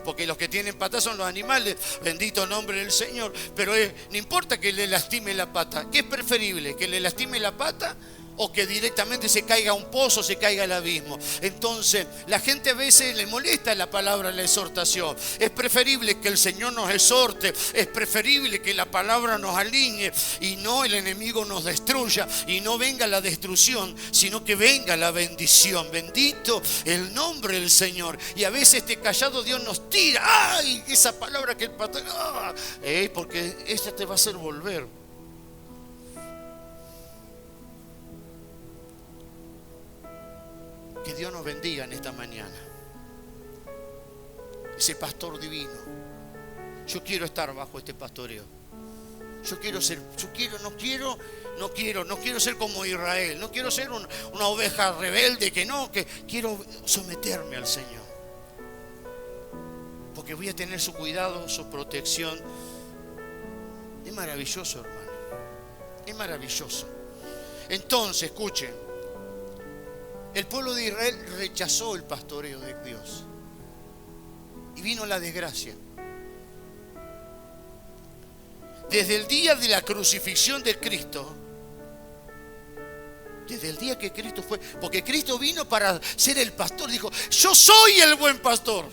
porque los que tienen patas son los animales, bendito nombre del Señor, pero no importa que le lastime la pata. ¿Qué es preferible? ¿Que le lastime la pata o que directamente se caiga a un pozo, se caiga al abismo? Entonces, la gente a veces le molesta la palabra, la exhortación. Es preferible que el Señor nos exhorte, es preferible que la palabra nos alinee y no el enemigo nos destruya y no venga la destrucción, sino que venga la bendición. Bendito el nombre del Señor. Y a veces este cayado Dios nos tira. ¡Ay! Esa palabra que el pastor... ¡Ah! Porque esta te va a hacer volver. Que Dios nos bendiga en esta mañana. Ese pastor divino. Yo quiero estar bajo este pastoreo. No quiero ser como Israel. No quiero ser una oveja rebelde que quiero someterme al Señor. Porque voy a tener su cuidado, su protección. Es maravilloso, hermano. Es maravilloso. Entonces, escuchen. El pueblo de Israel rechazó el pastoreo de Dios y vino la desgracia. Desde el día de la crucifixión de Cristo, desde el día que Cristo fue, porque Cristo vino para ser el pastor, dijo, yo soy el buen pastor.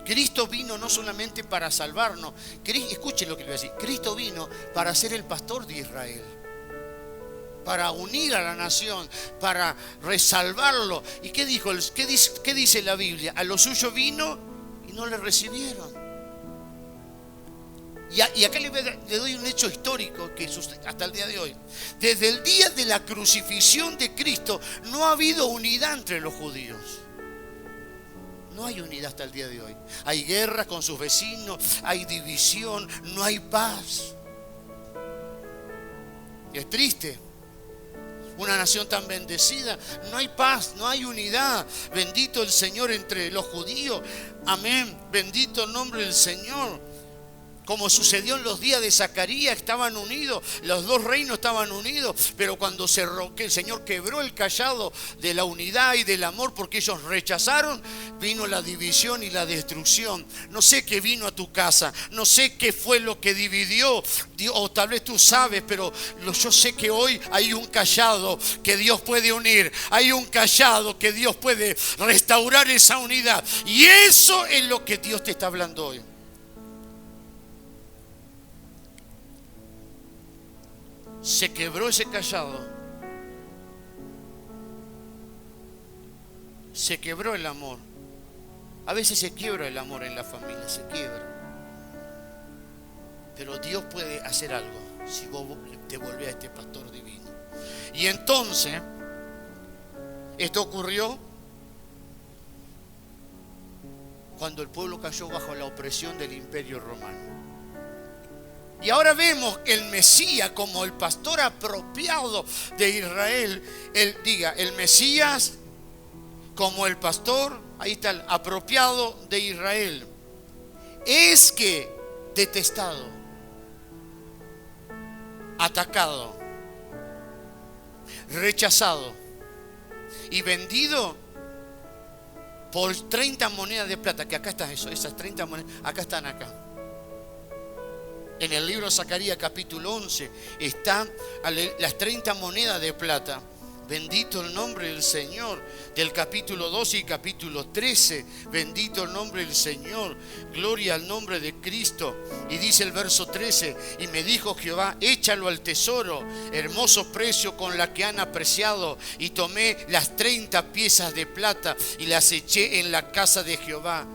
Cristo vino no solamente para salvarnos, escuchen lo que le voy a decir, Cristo vino para ser el pastor de Israel, para unir a la nación, para resalvarlo. ¿Y qué dijo? ¿Qué dice la Biblia? A lo suyo vino y no le recibieron. Y acá le doy un hecho histórico que sucede hasta el día de hoy. Desde el día de la crucifixión de Cristo no ha habido unidad entre los judíos. No hay unidad hasta el día de hoy. Hay guerra con sus vecinos, hay división, no hay paz. Y es triste. una nación tan bendecida. No hay paz, no hay unidad. Bendito el Señor entre los judíos. Amén. Bendito el nombre del Señor. Como sucedió en los días de Zacarías, estaban unidos, los dos reinos estaban unidos, pero cuando el Señor quebró el cayado de la unidad y del amor porque ellos rechazaron, vino la división y la destrucción. No sé qué vino a tu casa, no sé qué fue lo que dividió, o tal vez tú sabes, pero yo sé que hoy hay un cayado que Dios puede unir, hay un cayado que Dios puede restaurar esa unidad, y eso es lo que Dios te está hablando hoy. Se quebró ese cayado. Se quebró el amor. A veces se quiebra el amor en la familia, se quiebra. Pero Dios puede hacer algo si vos te volvés a este pastor divino. Y entonces, esto ocurrió cuando el pueblo cayó bajo la opresión del Imperio Romano. Y ahora vemos el Mesías como el pastor apropiado de Israel. El Mesías como el pastor, ahí está, el apropiado de Israel. Es que detestado, atacado, rechazado y vendido por 30 monedas de plata. Que acá están esas 30 monedas, acá están acá. En el libro de Zacarías capítulo 11 están las 30 monedas de plata. Bendito el nombre del Señor. Del capítulo 12 y capítulo 13. Bendito el nombre del Señor. Gloria al nombre de Cristo. Y dice el verso 13: y me dijo Jehová, échalo al tesoro, hermoso precio con la que han apreciado. Y tomé las 30 piezas de plata y las eché en la casa de Jehová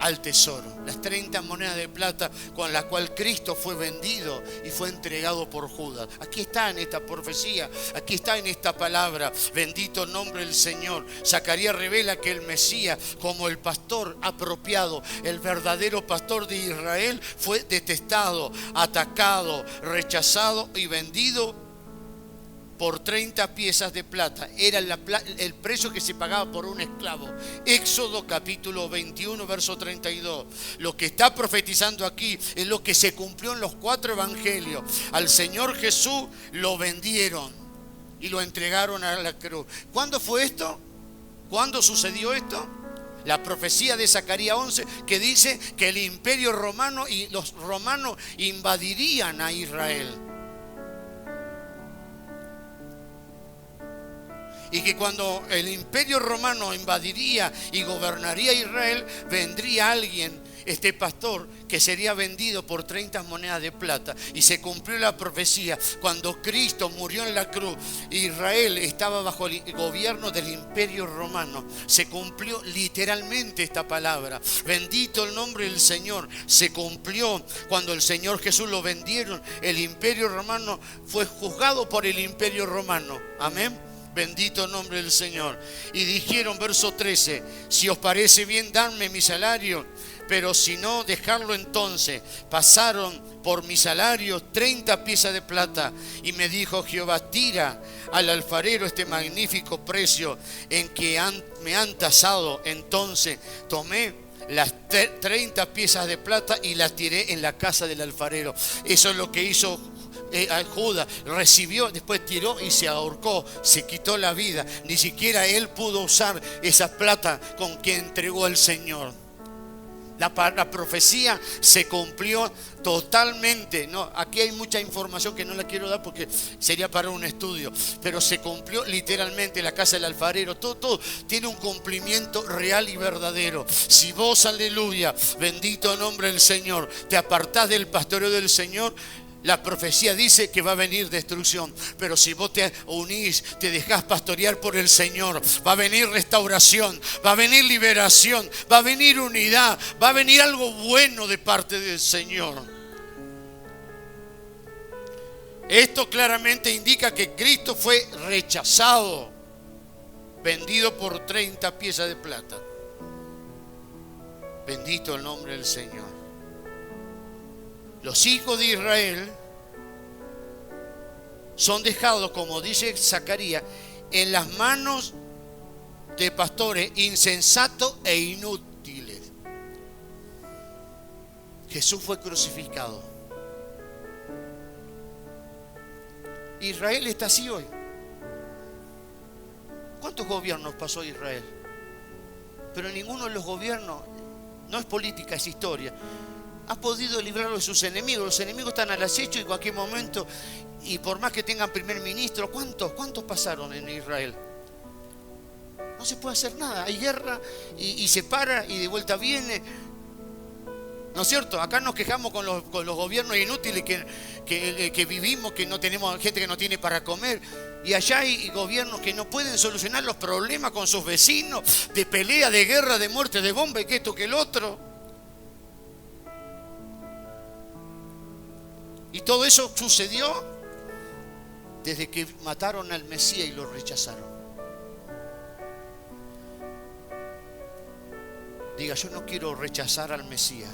al tesoro. Las 30 monedas de plata con la cual Cristo fue vendido y fue entregado por Judas. Aquí está en esta profecía, aquí está en esta palabra. Bendito el nombre del Señor. Zacarías revela que el Mesías, como el pastor apropiado, el verdadero pastor de Israel, fue detestado, atacado, rechazado y vendido por 30 piezas de plata. Era el precio que se pagaba por un esclavo. Éxodo capítulo 21, verso 32. Lo que está profetizando aquí es lo que se cumplió en los 4 evangelios. Al Señor Jesús lo vendieron y lo entregaron a la cruz. ¿Cuándo fue esto? ¿Cuándo sucedió esto? La profecía de Zacarías 11, que dice que el imperio romano y los romanos invadirían a Israel. Y que cuando el imperio romano invadiría y gobernaría Israel, vendría alguien, este pastor, que sería vendido por 30 monedas de plata. Y se cumplió la profecía. Cuando Cristo murió en la cruz, Israel estaba bajo el gobierno del imperio romano. Se cumplió literalmente esta palabra. Bendito el nombre del Señor. Se cumplió cuando el Señor Jesús lo vendieron. El imperio romano fue juzgado por el imperio romano. Amén. Bendito el nombre del Señor. Y dijeron, verso 13: si os parece bien, dadme mi salario, pero si no, dejadlo entonces. Pasaron por mi salario 30 piezas de plata. Y me dijo Jehová, tira al alfarero este magnífico precio en que me han tasado. Entonces tomé las 30 piezas de plata y las tiré en la casa del alfarero. Eso es lo que hizo Judas. Recibió, después tiró y se ahorcó, se quitó la vida. Ni siquiera él pudo usar esa plata con que entregó al Señor. La profecía se cumplió totalmente. No, aquí hay mucha información que no la quiero dar porque sería para un estudio, pero se cumplió literalmente. La casa del alfarero, todo tiene un cumplimiento real y verdadero. Si vos, aleluya, bendito nombre del Señor, te apartás del pastoreo del Señor, la profecía dice que va a venir destrucción, pero si vos te unís, te dejás pastorear por el Señor, va a venir restauración, va a venir liberación, va a venir unidad, va a venir algo bueno de parte del Señor. Esto claramente indica que Cristo fue rechazado, vendido por 30 piezas de plata. Bendito el nombre del Señor. Los hijos de Israel son dejados, como dice Zacarías, en las manos de pastores insensatos e inútiles. Jesús fue crucificado. Israel está así hoy. ¿Cuántos gobiernos pasó Israel? Pero ninguno de los gobiernos, no es política, es historia, ha podido librarlo de sus enemigos. Los enemigos están al acecho y en cualquier momento, y por más que tengan primer ministro, ¿cuántos pasaron en Israel? No se puede hacer nada, hay guerra y se para y de vuelta viene. ¿No es cierto? Acá nos quejamos con los gobiernos inútiles que vivimos, que no tenemos gente que no tiene para comer. Y allá hay gobiernos que no pueden solucionar los problemas con sus vecinos, de pelea, de guerra, de muerte, de bomba, y que esto, que el otro. Y todo eso sucedió desde que mataron al Mesías y lo rechazaron. Diga, yo no quiero rechazar al Mesías.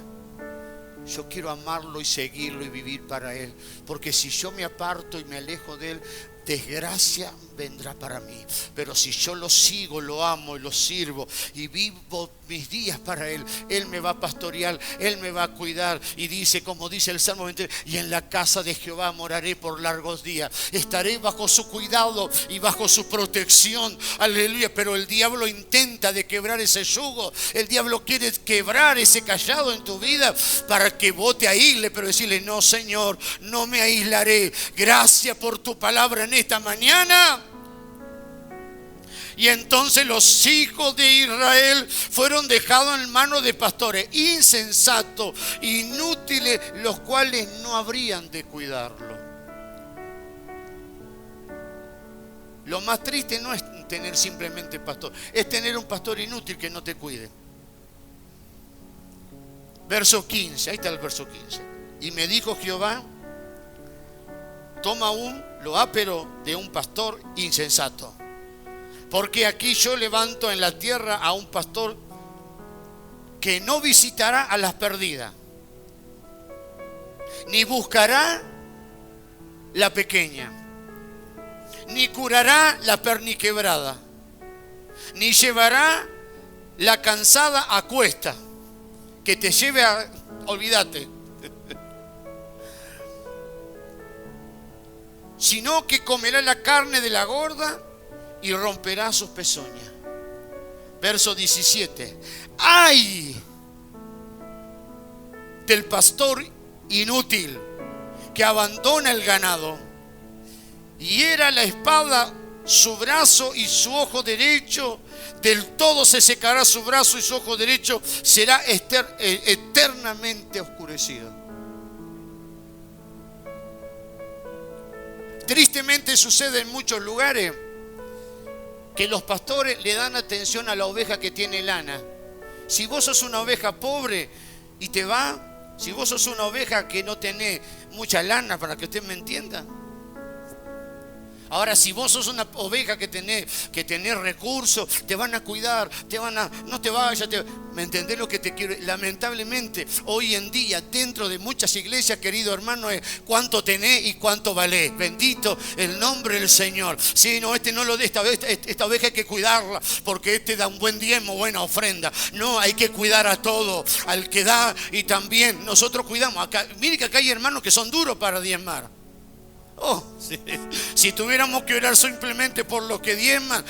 Yo quiero amarlo y seguirlo y vivir para Él. Porque si yo me aparto y me alejo de Él, desgracia vendrá para mí. Pero si yo lo sigo, lo amo y lo sirvo y vivo mis días para Él, Él me va a pastorear, Él me va a cuidar. Y dice, como dice el Salmo 20, y en la casa de Jehová moraré por largos días. Estaré bajo su cuidado y bajo su protección. Aleluya. Pero el diablo intenta de quebrar ese yugo. El diablo quiere quebrar ese callado en tu vida para que vos te aísles, pero decirle, no, Señor, no me aislaré. Gracias por tu palabra en esta mañana. Y entonces los hijos de Israel fueron dejados en manos de pastores insensatos, inútiles, los cuales no habrían de cuidarlo. Lo más triste no es tener simplemente pastor, es tener un pastor inútil que no te cuide. Verso 15, ahí está el verso 15. Y me dijo Jehová, toma aún lo áspero de un pastor insensato, porque aquí yo levanto en la tierra a un pastor que no visitará a las perdidas, ni buscará la pequeña, ni curará la perniquebrada, ni llevará la cansada a cuesta. Que te lleve a... olvídate. Sino que comerá la carne de la gorda y romperá sus pezoñas. Verso 17. ¡Ay del pastor inútil que abandona el ganado! Hiera la espada su brazo y su ojo derecho, del todo se secará su brazo y su ojo derecho será eternamente oscurecido. Tristemente sucede en muchos lugares que los pastores le dan atención a la oveja que tiene lana. Si vos sos una oveja pobre y te va, si vos sos una oveja que no tenés mucha lana, para que usted me entienda. Ahora, si vos sos una oveja que tenés recursos, te van a cuidar, no te vayas, ¿me entendés lo que te quiero? Lamentablemente, hoy en día, dentro de muchas iglesias, querido hermano, es cuánto tenés y cuánto valés. Bendito el nombre del Señor. Sí, no, no lo de esta oveja hay que cuidarla, porque da un buen diezmo, buena ofrenda. No, hay que cuidar a todo, al que da, y también nosotros cuidamos. Acá, mire que acá hay hermanos que son duros para diezmar. Oh, si tuviéramos que orar simplemente por los que diezman,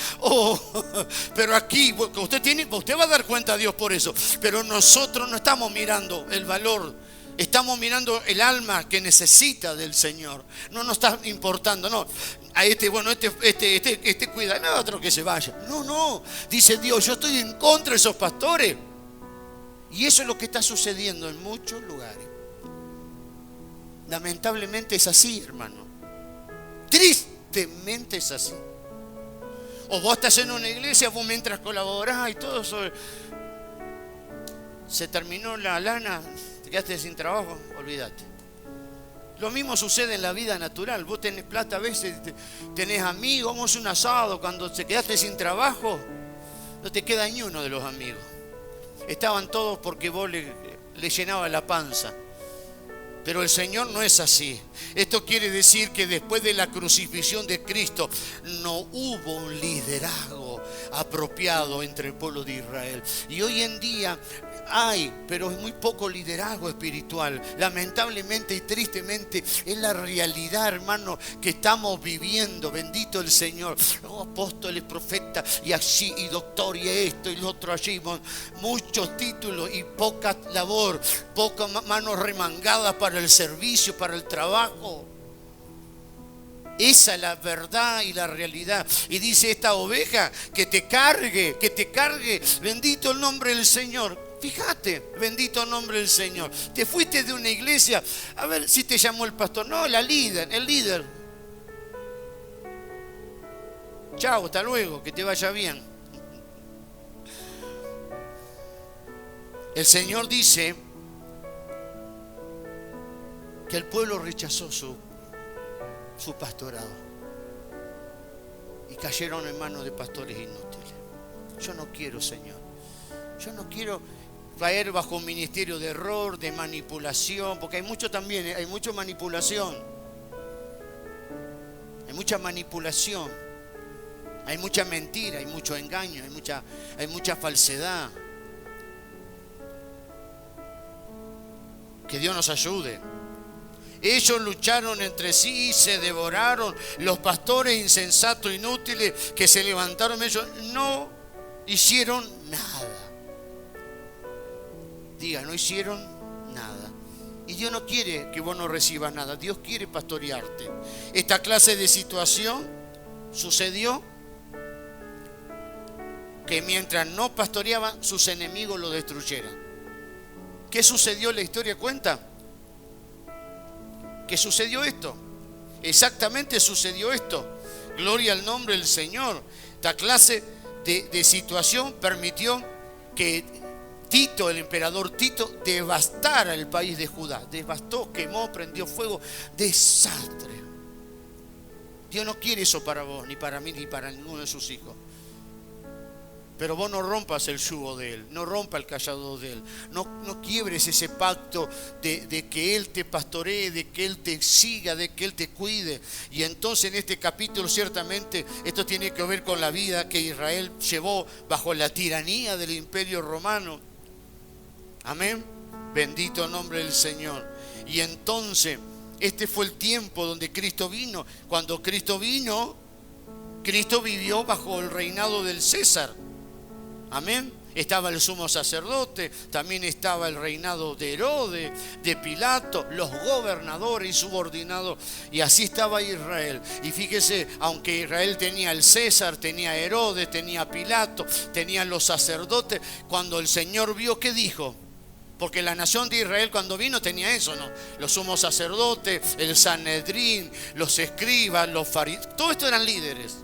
pero aquí usted va a dar cuenta a Dios por eso. Pero nosotros no estamos mirando el valor, estamos mirando el alma que necesita del Señor. No nos está importando, no. A este cuida, no, otro que se vaya. No, dice Dios, yo estoy en contra de esos pastores. Y eso es lo que está sucediendo en muchos lugares. Lamentablemente es así, hermano. Tristemente es así. O vos estás en una iglesia, vos mientras colaborás y todo eso, se terminó la lana, te quedaste sin trabajo, olvídate. Lo mismo sucede en la vida natural. Vos tenés plata, a veces tenés amigos, vamos a un asado, cuando te quedaste sin trabajo, no te queda ni uno de los amigos. Estaban todos porque vos le llenabas la panza. Pero el Señor no es así. Esto quiere decir que después de la crucifixión de Cristo no hubo un liderazgo apropiado entre el pueblo de Israel. Y hoy en día hay, pero es muy poco liderazgo espiritual. Lamentablemente y tristemente es la realidad, hermano, que estamos viviendo. Bendito el Señor. Oh, apóstoles, profetas, y así, y doctor, y esto, y lo otro allí. Muchos títulos y poca labor, pocas manos remangadas para el servicio, para el trabajo. Esa es la verdad y la realidad. Y dice esta oveja, que te cargue. Bendito el nombre del Señor. Fíjate, bendito el nombre del Señor. Te fuiste de una iglesia, a ver si te llamó el pastor. No, el líder. Chao, hasta luego, que te vaya bien. El Señor dice que el pueblo rechazó su pastorado y cayeron en manos de pastores inútiles. Yo no quiero, Señor. Yo no quiero caer bajo un ministerio de error, de manipulación, porque hay mucha manipulación. Hay mucha manipulación. Hay mucha mentira, hay mucho engaño, hay mucha falsedad. Que Dios nos ayude. Ellos lucharon entre sí y se devoraron. Los pastores insensatos, inútiles, que se levantaron, ellos no hicieron nada. Diga, no hicieron nada. Y Dios no quiere que vos no recibas nada. Dios quiere pastorearte. Esta clase de situación sucedió que mientras no pastoreaban, sus enemigos lo destruyeran. ¿Qué sucedió? La historia cuenta que sucedió esto. Exactamente sucedió esto. Gloria al nombre del Señor. Esta clase de situación permitió que Tito, el emperador Tito, devastara el país de Judá. Devastó, quemó, prendió fuego. Desastre. Dios no quiere eso para vos, ni para mí, ni para ninguno de sus hijos. Pero vos no rompas el yugo de Él, no rompa el cayado de Él, no quiebres ese pacto de que Él te pastoree, de que Él te siga, de que Él te cuide. Y entonces en este capítulo ciertamente esto tiene que ver con la vida que Israel llevó bajo la tiranía del Imperio Romano. Amén. Bendito el nombre del Señor. Y entonces este fue el tiempo donde Cristo vino. Cuando Cristo vino, Cristo vivió bajo el reinado del César. Amén. Estaba el sumo sacerdote, también estaba el reinado de Herodes, de Pilato, los gobernadores y subordinados, y así estaba Israel. Y fíjese, aunque Israel tenía el César, tenía Herodes, tenía Pilato, tenía los sacerdotes, cuando el Señor vio, ¿qué dijo? Porque la nación de Israel cuando vino tenía eso, ¿no? Los sumos sacerdotes, el Sanedrín, los escribas, los fariseos, todo esto eran líderes.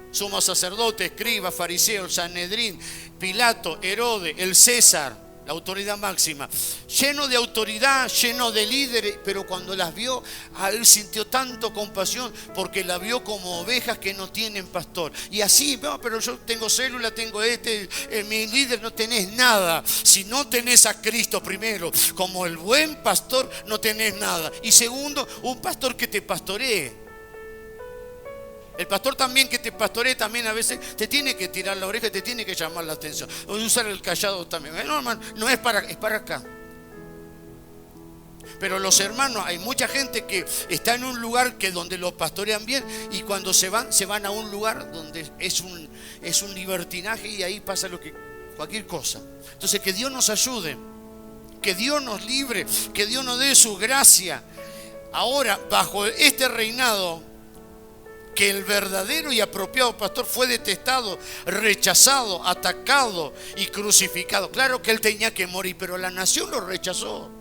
Sumo sacerdote, escriba, fariseo, Sanedrín, Pilato, Herodes, el César, la autoridad máxima, lleno de autoridad, lleno de líderes, pero cuando las vio, a él sintió tanto compasión porque la vio como ovejas que no tienen pastor. Y así, no, pero yo tengo célula, tengo mi líder, no tenés nada. Si no tenés a Cristo primero, como el buen pastor, no tenés nada. Y segundo, un pastor que te pastoree. El pastor también que te pastoree también a veces te tiene que tirar la oreja, te tiene que llamar la atención. O usar el callado también. No, hermano, no es para acá. Pero los hermanos, hay mucha gente que está en un lugar que donde los pastorean bien y cuando se van a un lugar donde es un libertinaje y ahí pasa cualquier cosa. Entonces que Dios nos ayude, que Dios nos libre, que Dios nos dé su gracia. Ahora, bajo este reinado, que el verdadero y apropiado pastor fue detestado, rechazado, atacado y crucificado. Claro que él tenía que morir, pero la nación lo rechazó.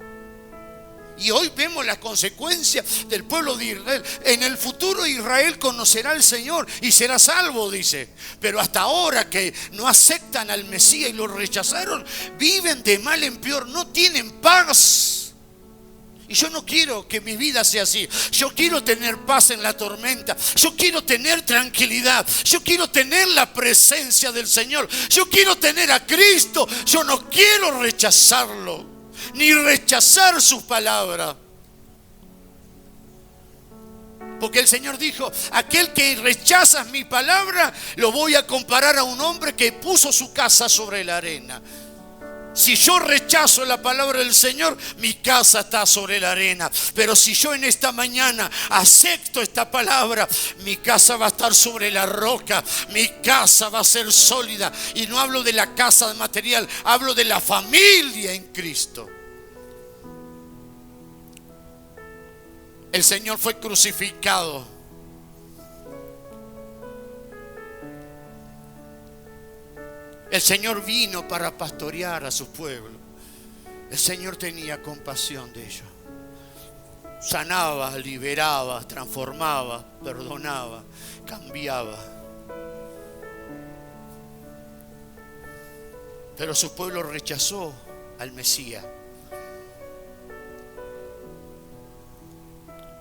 Y hoy vemos las consecuencias del pueblo de Israel. En el futuro Israel conocerá al Señor y será salvo, dice. Pero hasta ahora que no aceptan al Mesías y lo rechazaron, viven de mal en peor, no tienen paz. Y yo no quiero que mi vida sea así. Yo quiero tener paz en la tormenta. Yo quiero tener tranquilidad. Yo quiero tener la presencia del Señor. Yo quiero tener a Cristo. Yo no quiero rechazarlo. ni rechazar sus palabras. Porque el Señor dijo, aquel que rechaza mi palabra, lo voy a comparar a un hombre que puso su casa sobre la arena. Si yo rechazo la palabra del Señor, mi casa está sobre la arena. Pero si yo en esta mañana acepto esta palabra, mi casa va a estar sobre la roca. Mi casa va a ser sólida. Y no hablo de la casa material, hablo de la familia en Cristo. El Señor fue crucificado. El Señor vino para pastorear a su pueblo. El Señor tenía compasión de ellos. Sanaba, liberaba, transformaba, perdonaba, cambiaba. Pero su pueblo rechazó al Mesías.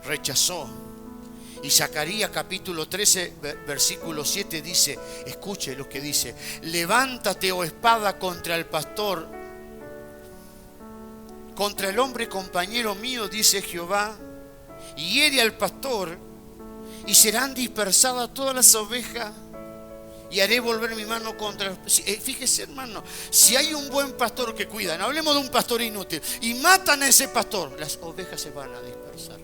Rechazó. Y Zacarías capítulo 13 versículo 7 dice, escuche lo que dice: levántate, oh espada, contra el pastor, contra el hombre compañero mío, dice Jehová, y hiere al pastor, y serán dispersadas todas las ovejas, y haré volver mi mano contra... Fíjese, hermano, si hay un buen pastor que cuida, no hablemos de un pastor inútil, y matan a ese pastor, las ovejas se van a dispersar.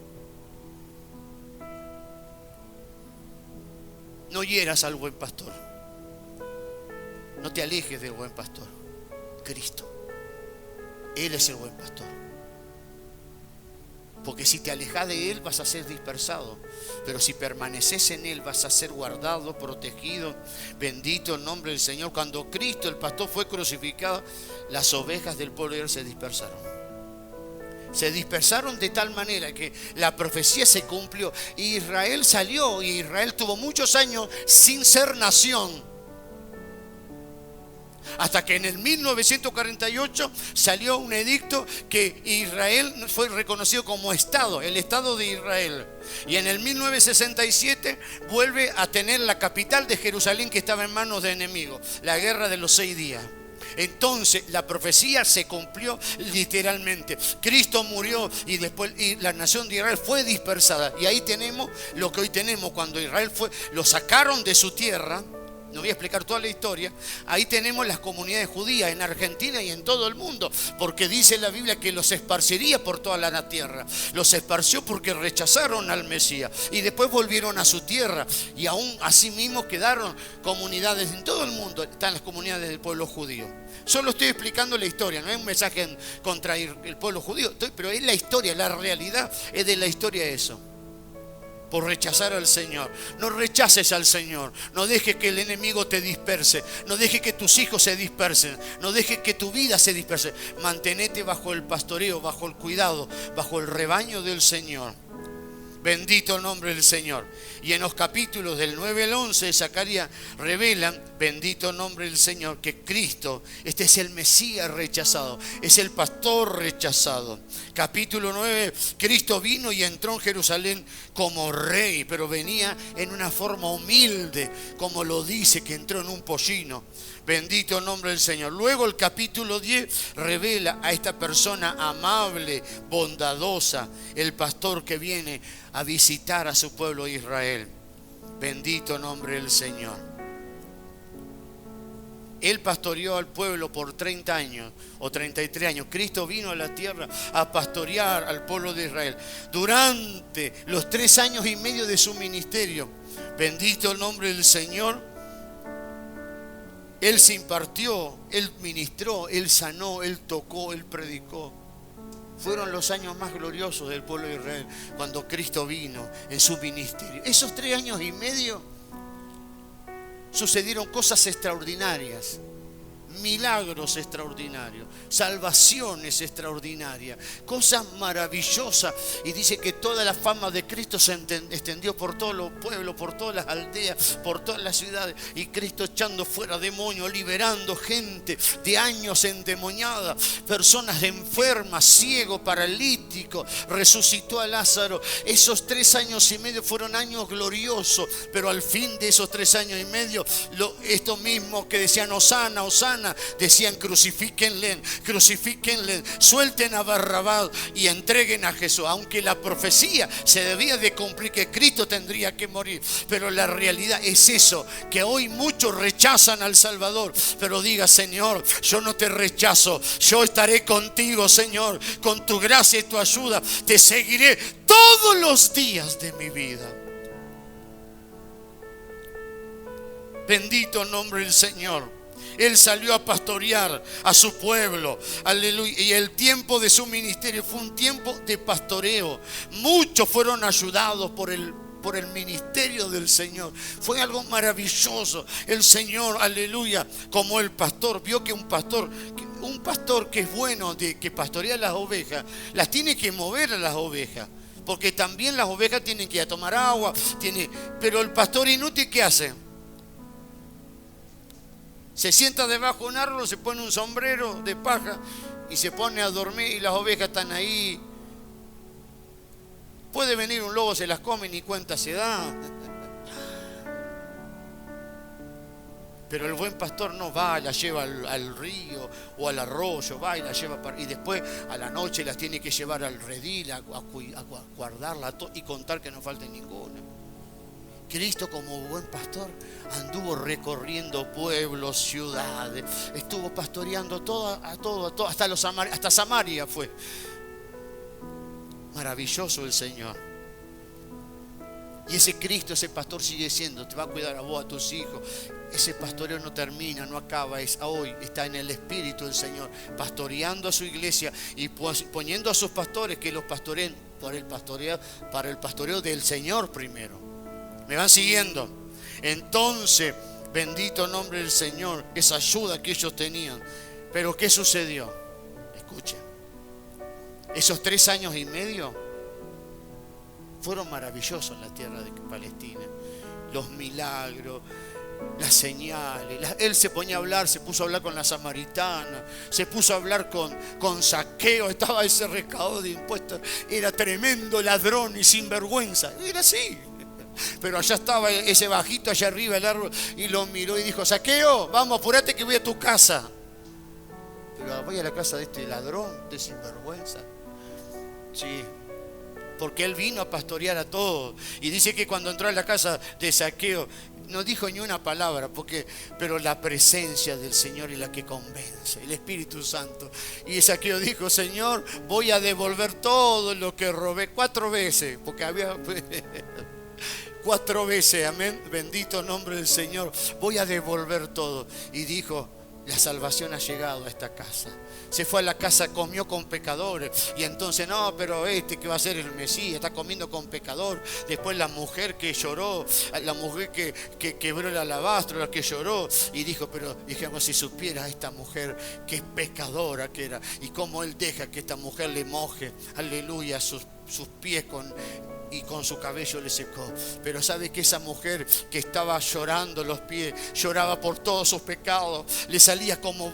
No hieras al buen pastor. No te alejes del buen pastor. Cristo. Él es el buen pastor. Porque si te alejas de Él vas a ser dispersado. Pero si permaneces en Él vas a ser guardado, protegido. Bendito el nombre del Señor. Cuando Cristo, el pastor, fue crucificado, las ovejas del pueblo de Él se dispersaron. Se dispersaron de tal manera que la profecía se cumplió. Israel salió, y Israel tuvo muchos años sin ser nación. Hasta que en el 1948 salió un edicto que Israel fue reconocido como Estado, el Estado de Israel. Y en el 1967 vuelve a tener la capital de Jerusalén, que estaba en manos de enemigos. La guerra de los 6 días. Entonces la profecía se cumplió literalmente. Cristo murió y después la nación de Israel fue dispersada. Y ahí tenemos lo que hoy tenemos. Cuando Israel lo sacaron de su tierra, no voy a explicar toda la historia. Ahí tenemos las comunidades judías en Argentina y en todo el mundo, porque dice la Biblia que los esparciría por toda la tierra. Los esparció porque rechazaron al Mesías y después volvieron a su tierra, y aún así mismo quedaron comunidades en todo el mundo. Están las comunidades del pueblo judío. Solo estoy explicando la historia, no es un mensaje contra el pueblo judío, pero es la historia, la realidad es de la historia eso. Por rechazar al Señor. No rechaces al Señor. No dejes que el enemigo te disperse. No dejes que tus hijos se dispersen. No dejes que tu vida se disperse. Mantenete bajo el pastoreo, bajo el cuidado, bajo el rebaño del Señor. Bendito el nombre del Señor. Y en los capítulos del 9 al 11 de Zacarías revelan, bendito el nombre del Señor, que Cristo, este es el Mesías rechazado, es el pastor rechazado. Capítulo 9, Cristo vino y entró en Jerusalén como rey, pero venía en una forma humilde, como lo dice, que entró en un pollino. Bendito el nombre del Señor. Luego el capítulo 10 revela a esta persona amable, bondadosa, el pastor que viene a visitar a su pueblo Israel. Bendito el nombre del Señor. Él pastoreó al pueblo por 30 años o 33 años. Cristo vino a la tierra a pastorear al pueblo de Israel durante los 3 años y medio de su ministerio. Bendito el nombre del Señor. Él se impartió, Él ministró, Él sanó, Él tocó, Él predicó. Fueron los años más gloriosos del pueblo de Israel cuando Cristo vino en su ministerio. Esos 3 años y medio sucedieron cosas extraordinarias, milagros extraordinarios, salvaciones extraordinarias, cosas maravillosas. Y dice que toda la fama de Cristo se extendió por todos los pueblos, por todas las aldeas, por todas las ciudades. Y Cristo echando fuera demonios, liberando gente de años endemoniada, personas enfermas, ciegos, paralíticos. Resucitó a Lázaro. Esos 3 años y medio fueron años gloriosos. Pero al fin de esos 3 años y medio, esto mismo que decían Hosana, Hosana, semana decían: crucifíquenle, crucifíquenle, suelten a Barrabás y entreguen a Jesús. Aunque la profecía se debía de cumplir, que Cristo tendría que morir, pero la realidad es eso, que hoy muchos rechazan al Salvador. Pero diga: Señor, yo no te rechazo, yo estaré contigo, Señor, con tu gracia y tu ayuda te seguiré todos los días de mi vida. Bendito el nombre del Señor. Él salió a pastorear a su pueblo, aleluya, y el tiempo de su ministerio fue un tiempo de pastoreo. Muchos fueron ayudados por el ministerio del Señor. Fue algo maravilloso. El Señor, aleluya, como el pastor, vio que un pastor que es bueno, que pastorea las ovejas, las tiene que mover a las ovejas, porque también las ovejas tienen que ir a tomar agua, pero el pastor inútil, ¿qué hace? Se sienta debajo de un árbol, se pone un sombrero de paja y se pone a dormir, y las ovejas están ahí. Puede venir un lobo, se las come, ni cuenta se da. Pero el buen pastor no va, las lleva al río o al arroyo, va y las lleva y después a la noche las tiene que llevar al redil a guardarla y contar que no falte ninguna. Cristo, como buen pastor, anduvo recorriendo pueblos, ciudades, estuvo pastoreando todo, hasta Samaria fue. Maravilloso el Señor. Y ese Cristo, ese pastor sigue siendo, te va a cuidar a vos, a tus hijos. Ese pastoreo no termina, no acaba, es hoy, está en el Espíritu del Señor, pastoreando a su iglesia y poniendo a sus pastores que los pastoreen para el pastoreo del Señor primero. ¿Me van siguiendo? Entonces, bendito nombre del Señor, esa ayuda que ellos tenían. Pero ¿qué sucedió? Escuchen, esos 3 años y medio fueron maravillosos en la tierra de Palestina. Los milagros, las señales. Él se ponía a hablar, se puso a hablar con la samaritana, se puso a hablar con Zaqueo. Estaba ese recaudador de impuestos, era tremendo ladrón y sinvergüenza, era así. Pero allá estaba ese bajito allá arriba del árbol y lo miró y dijo: Zaqueo, vamos, apurate que voy a tu casa. Pero voy a la casa de este ladrón, de sinvergüenza. Sí, porque él vino a pastorear a todos. Y dice que cuando entró a la casa de Zaqueo no dijo ni una palabra, pero la presencia del Señor es la que convence, el Espíritu Santo. Y Zaqueo dijo: Señor, voy a devolver todo lo que robé 4 veces, porque había 4 veces, amén, bendito nombre del Señor, voy a devolver todo. Y dijo: la salvación ha llegado a esta casa. Se fue a la casa, comió con pecadores. Y entonces, no, pero que va a ser el Mesías, está comiendo con pecador. Después la mujer que lloró, la mujer que quebró el alabastro, la que lloró. Y dijo: pero dijimos, si supiera esta mujer que es pecadora que era, y cómo él deja que esta mujer le moje, aleluya, sus pies y con su cabello le secó. Pero sabe que esa mujer que estaba llorando los pies, lloraba por todos sus pecados, le salía como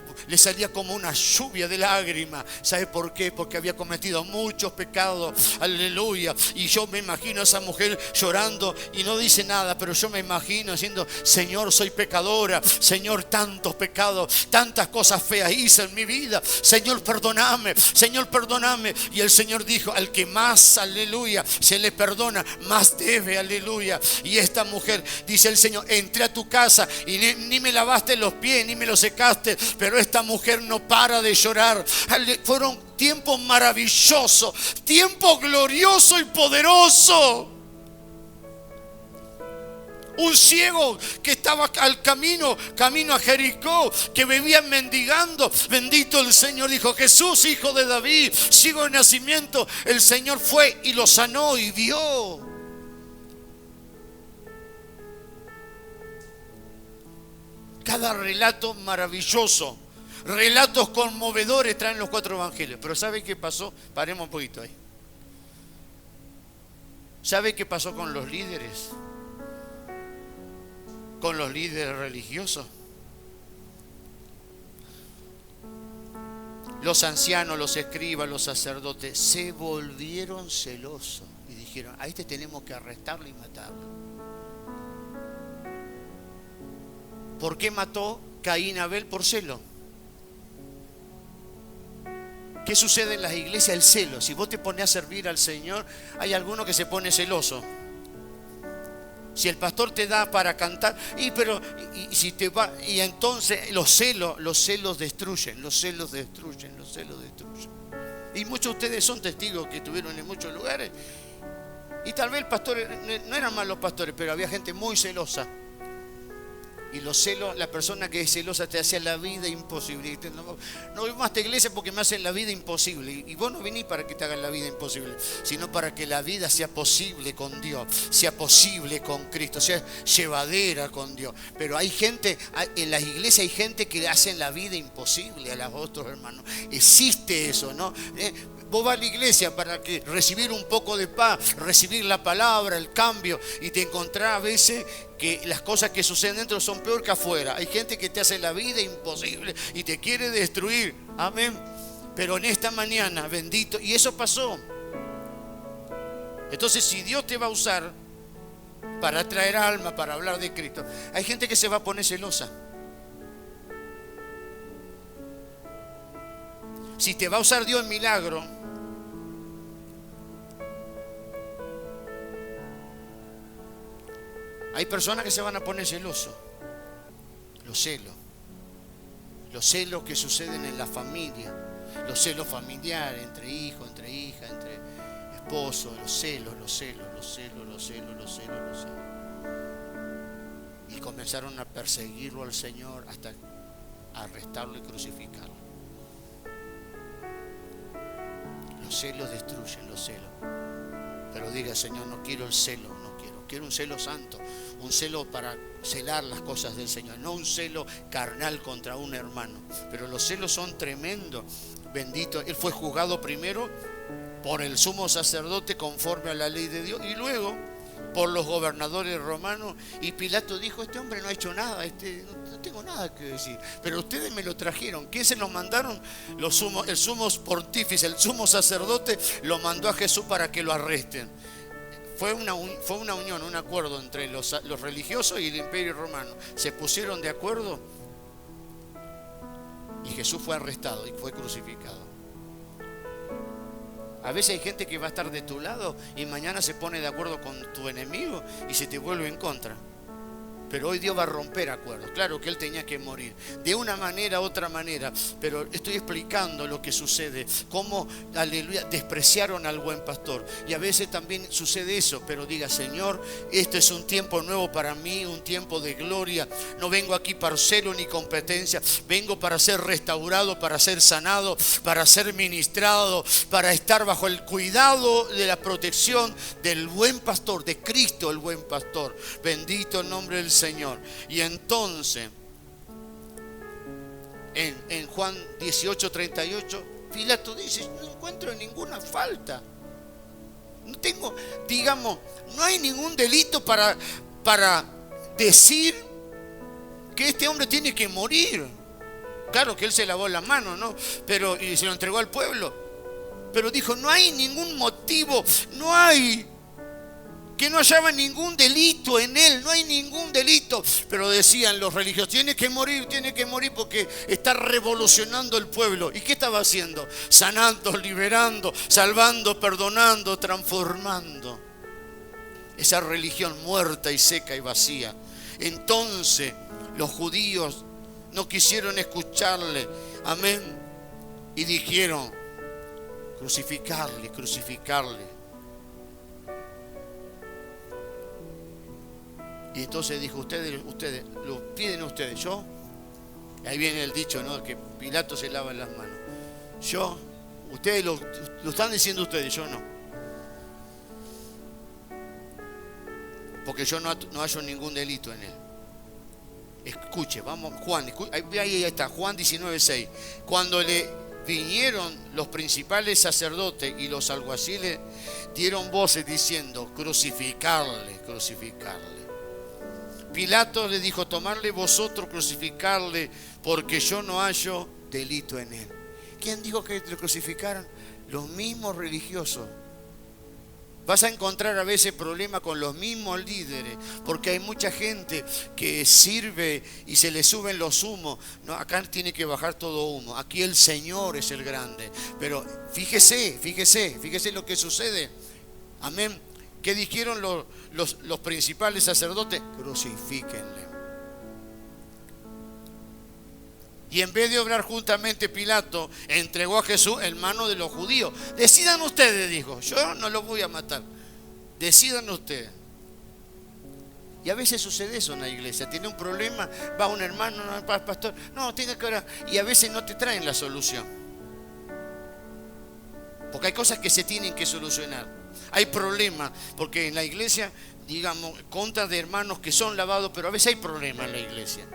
una lluvia de lágrimas. ¿Sabe por qué? Porque había cometido muchos pecados, aleluya. Y yo me imagino a esa mujer llorando y no dice nada, pero yo me imagino diciendo: Señor, soy pecadora, Señor, tantos pecados, tantas cosas feas hice en mi vida, Señor, perdóname, Señor, perdóname. Y el Señor dijo: al que más, aleluya, se le perdona, más debe, aleluya. Y esta mujer, dice el Señor: entré a tu casa y ni me lavaste los pies, ni me los secaste, pero esta mujer no para de llorar. Fueron tiempos maravillosos, tiempo glorioso y poderoso. Un ciego que estaba al camino a Jericó, que bebía mendigando, bendito el Señor, dijo: Jesús, hijo de David, ciego de nacimiento. El Señor fue y lo sanó y vio. Cada relato maravilloso, relatos conmovedores traen los 4 evangelios. Pero ¿sabe qué pasó? Paremos un poquito ahí. ¿Sabe qué pasó con los líderes? Con los líderes religiosos. Los ancianos, los escribas, los sacerdotes se volvieron celosos y dijeron: a este tenemos que arrestarlo y matarlo. ¿Por qué mató Caín a Abel? Por celo. ¿Qué sucede en las iglesias? El celo. Si vos te pones a servir al Señor, hay alguno que se pone celoso. Si el pastor te da para cantar, si te va, y entonces los celos destruyen, los celos destruyen. Y muchos de ustedes son testigos que estuvieron en muchos lugares. Y tal vez el pastor, no eran malos pastores, pero había gente muy celosa. Y los celos, la persona que es celosa te hace la vida imposible. No voy más a esta iglesia porque me hacen la vida imposible. Y vos no venís para que te hagan la vida imposible, sino para que la vida sea posible con Dios, sea posible con Cristo, sea llevadera con Dios. Pero hay gente, en las iglesias hay gente que le hacen la vida imposible a los otros hermanos. Existe eso, ¿no? Vos vas a la iglesia para que recibir un poco de paz, recibir la palabra, el cambio, y te encontrás a veces que las cosas que suceden dentro son peor que afuera. Hay gente que te hace la vida imposible y te quiere destruir. Amén. Pero en esta mañana, bendito, y eso pasó. Entonces, si Dios te va a usar para traer alma, para hablar de Cristo, hay gente que se va a poner celosa. Si te va a usar Dios en milagro, hay personas que se van a poner celosos. Los celos que suceden en la familia, los celos familiares, entre hijos, entre hijas, entre esposos, los celos. Y comenzaron a perseguirlo al Señor hasta arrestarlo y crucificarlo. Los celos destruyen, los celos. Pero diga, Señor, no quiero el celo, quiero un celo santo, un celo para celar las cosas del Señor, no un celo carnal contra un hermano. Pero los celos son tremendos. Bendito, él fue juzgado primero por el sumo sacerdote conforme a la ley de Dios, y luego por los gobernadores romanos. Y Pilato dijo, este hombre no ha hecho nada, no tengo nada que decir, pero ustedes me lo trajeron. ¿Quién se lo mandaron? El sumo pontífice, el sumo sacerdote lo mandó a Jesús para que lo arresten. Fue una unión, un acuerdo entre los religiosos y el imperio romano. Se pusieron de acuerdo y Jesús fue arrestado y fue crucificado. A veces hay gente que va a estar de tu lado y mañana se pone de acuerdo con tu enemigo y se te vuelve en contra. Pero hoy Dios va a romper acuerdos. Claro que Él tenía que morir de una manera, otra manera. Pero estoy explicando lo que sucede. Cómo, aleluya, despreciaron al buen pastor. Y a veces también sucede eso. Pero diga, Señor, este es un tiempo nuevo para mí, un tiempo de gloria. No vengo aquí para celo ni competencia. Vengo para ser restaurado, para ser sanado, para ser ministrado, para estar bajo el cuidado de la protección del buen pastor, de Cristo el buen pastor. Bendito el nombre del Señor. Y entonces en Juan 18:38 Pilato dice, no encuentro ninguna falta, no hay ningún delito para decir que este hombre tiene que morir. Claro que él se lavó las manos, ¿no? Y se lo entregó al pueblo, pero dijo, no hay ningún motivo, que no hallaba ningún delito en él, no hay ningún delito. Pero decían los religiosos, tiene que morir porque está revolucionando el pueblo. ¿Y qué estaba haciendo? Sanando, liberando, salvando, perdonando, transformando esa religión muerta y seca y vacía. Entonces los judíos no quisieron escucharle, amén, y dijeron, crucificarle. Y entonces dijo, ustedes lo piden ustedes, yo. Y ahí viene el dicho, ¿no? Que Pilato se lava las manos. Ustedes lo están diciendo ustedes, yo no. Porque yo no hallo ningún delito en él. Escuche, vamos, Juan, ahí está, Juan 19:6. Cuando le vinieron los principales sacerdotes y los alguaciles, dieron voces diciendo, crucificarle. Pilato le dijo, tomarle vosotros, crucificarle, porque yo no hallo delito en él. ¿Quién dijo que lo crucificaran? Los mismos religiosos. Vas a encontrar a veces problemas con los mismos líderes, porque hay mucha gente que sirve y se le suben los humos. No, acá tiene que bajar todo humo. Aquí el Señor es el grande. Pero fíjese lo que sucede. Amén. ¿Qué dijeron los principales sacerdotes? Crucifíquenle. Y en vez de obrar juntamente, Pilato entregó a Jesús en manos de los judíos. Decidan ustedes, dijo, yo no los voy a matar. Decidan ustedes. Y a veces sucede eso en la iglesia. Tiene un problema, va un hermano, no, pastor, no, tiene que orar. Y a veces no te traen la solución. Porque hay cosas que se tienen que solucionar. Hay problemas, porque en la iglesia, digamos, contra de hermanos que son lavados, pero a veces hay problemas en la iglesia.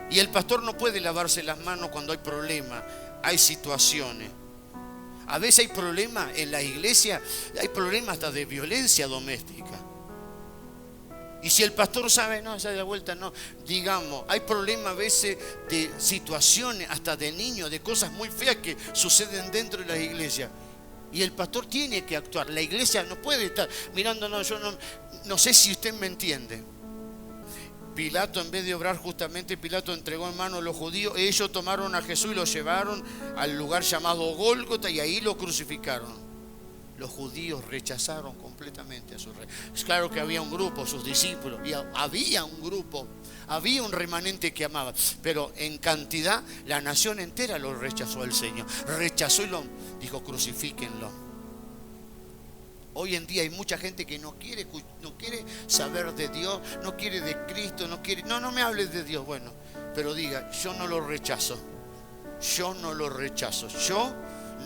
Y el pastor no puede lavarse las manos cuando hay problemas, hay situaciones. A veces hay problemas en la iglesia, hay problemas hasta de violencia doméstica. Y si el pastor sabe, no, esa de la vuelta no, digamos, hay problemas a veces de situaciones, hasta de niños, de cosas muy feas que suceden dentro de las iglesias. Y el pastor tiene que actuar. La iglesia no puede estar mirando, no, yo no sé si usted me entiende. Pilato, en vez de obrar justamente, Pilato entregó en manos a los judíos. Ellos tomaron a Jesús y lo llevaron al lugar llamado Gólgota y ahí lo crucificaron. Los judíos rechazaron completamente a su rey. Es claro que había un grupo, sus discípulos, y había un grupo, había un remanente que amaba, pero en cantidad la nación entera lo rechazó al Señor. Rechazó y lo dijo, crucifíquenlo. Hoy en día hay mucha gente que no quiere saber de Dios, no quiere de Cristo, no me hables de Dios. Bueno, pero diga, yo no lo rechazo, yo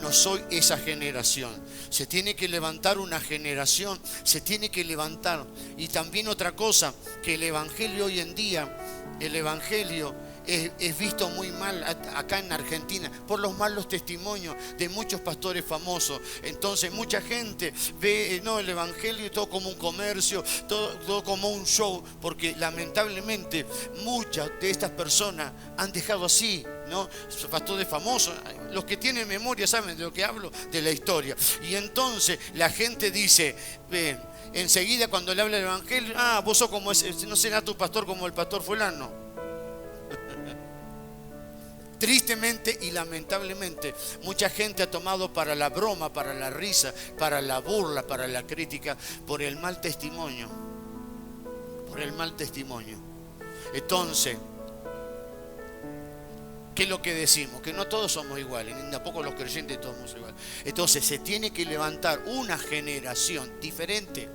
no soy esa generación. Se tiene que levantar una generación, se tiene que levantar. Y también otra cosa, que el evangelio hoy en día, el evangelio es visto muy mal acá en Argentina por los malos testimonios de muchos pastores famosos. Entonces mucha gente ve el evangelio todo como un comercio, todo como un show, porque lamentablemente muchas de estas personas han dejado así, ¿no? Pastores famosos, los que tienen memoria saben de lo que hablo, de la historia. Y entonces la gente dice, enseguida cuando le habla el evangelio, vos sos como ese, no será tu pastor como el pastor fulano. Tristemente y lamentablemente, mucha gente ha tomado para la broma, para la risa, para la burla, para la crítica, por el mal testimonio. Por el mal testimonio. Entonces, ¿qué es lo que decimos? Que no todos somos iguales, ni tampoco los creyentes todos somos iguales. Entonces, se tiene que levantar una generación diferente.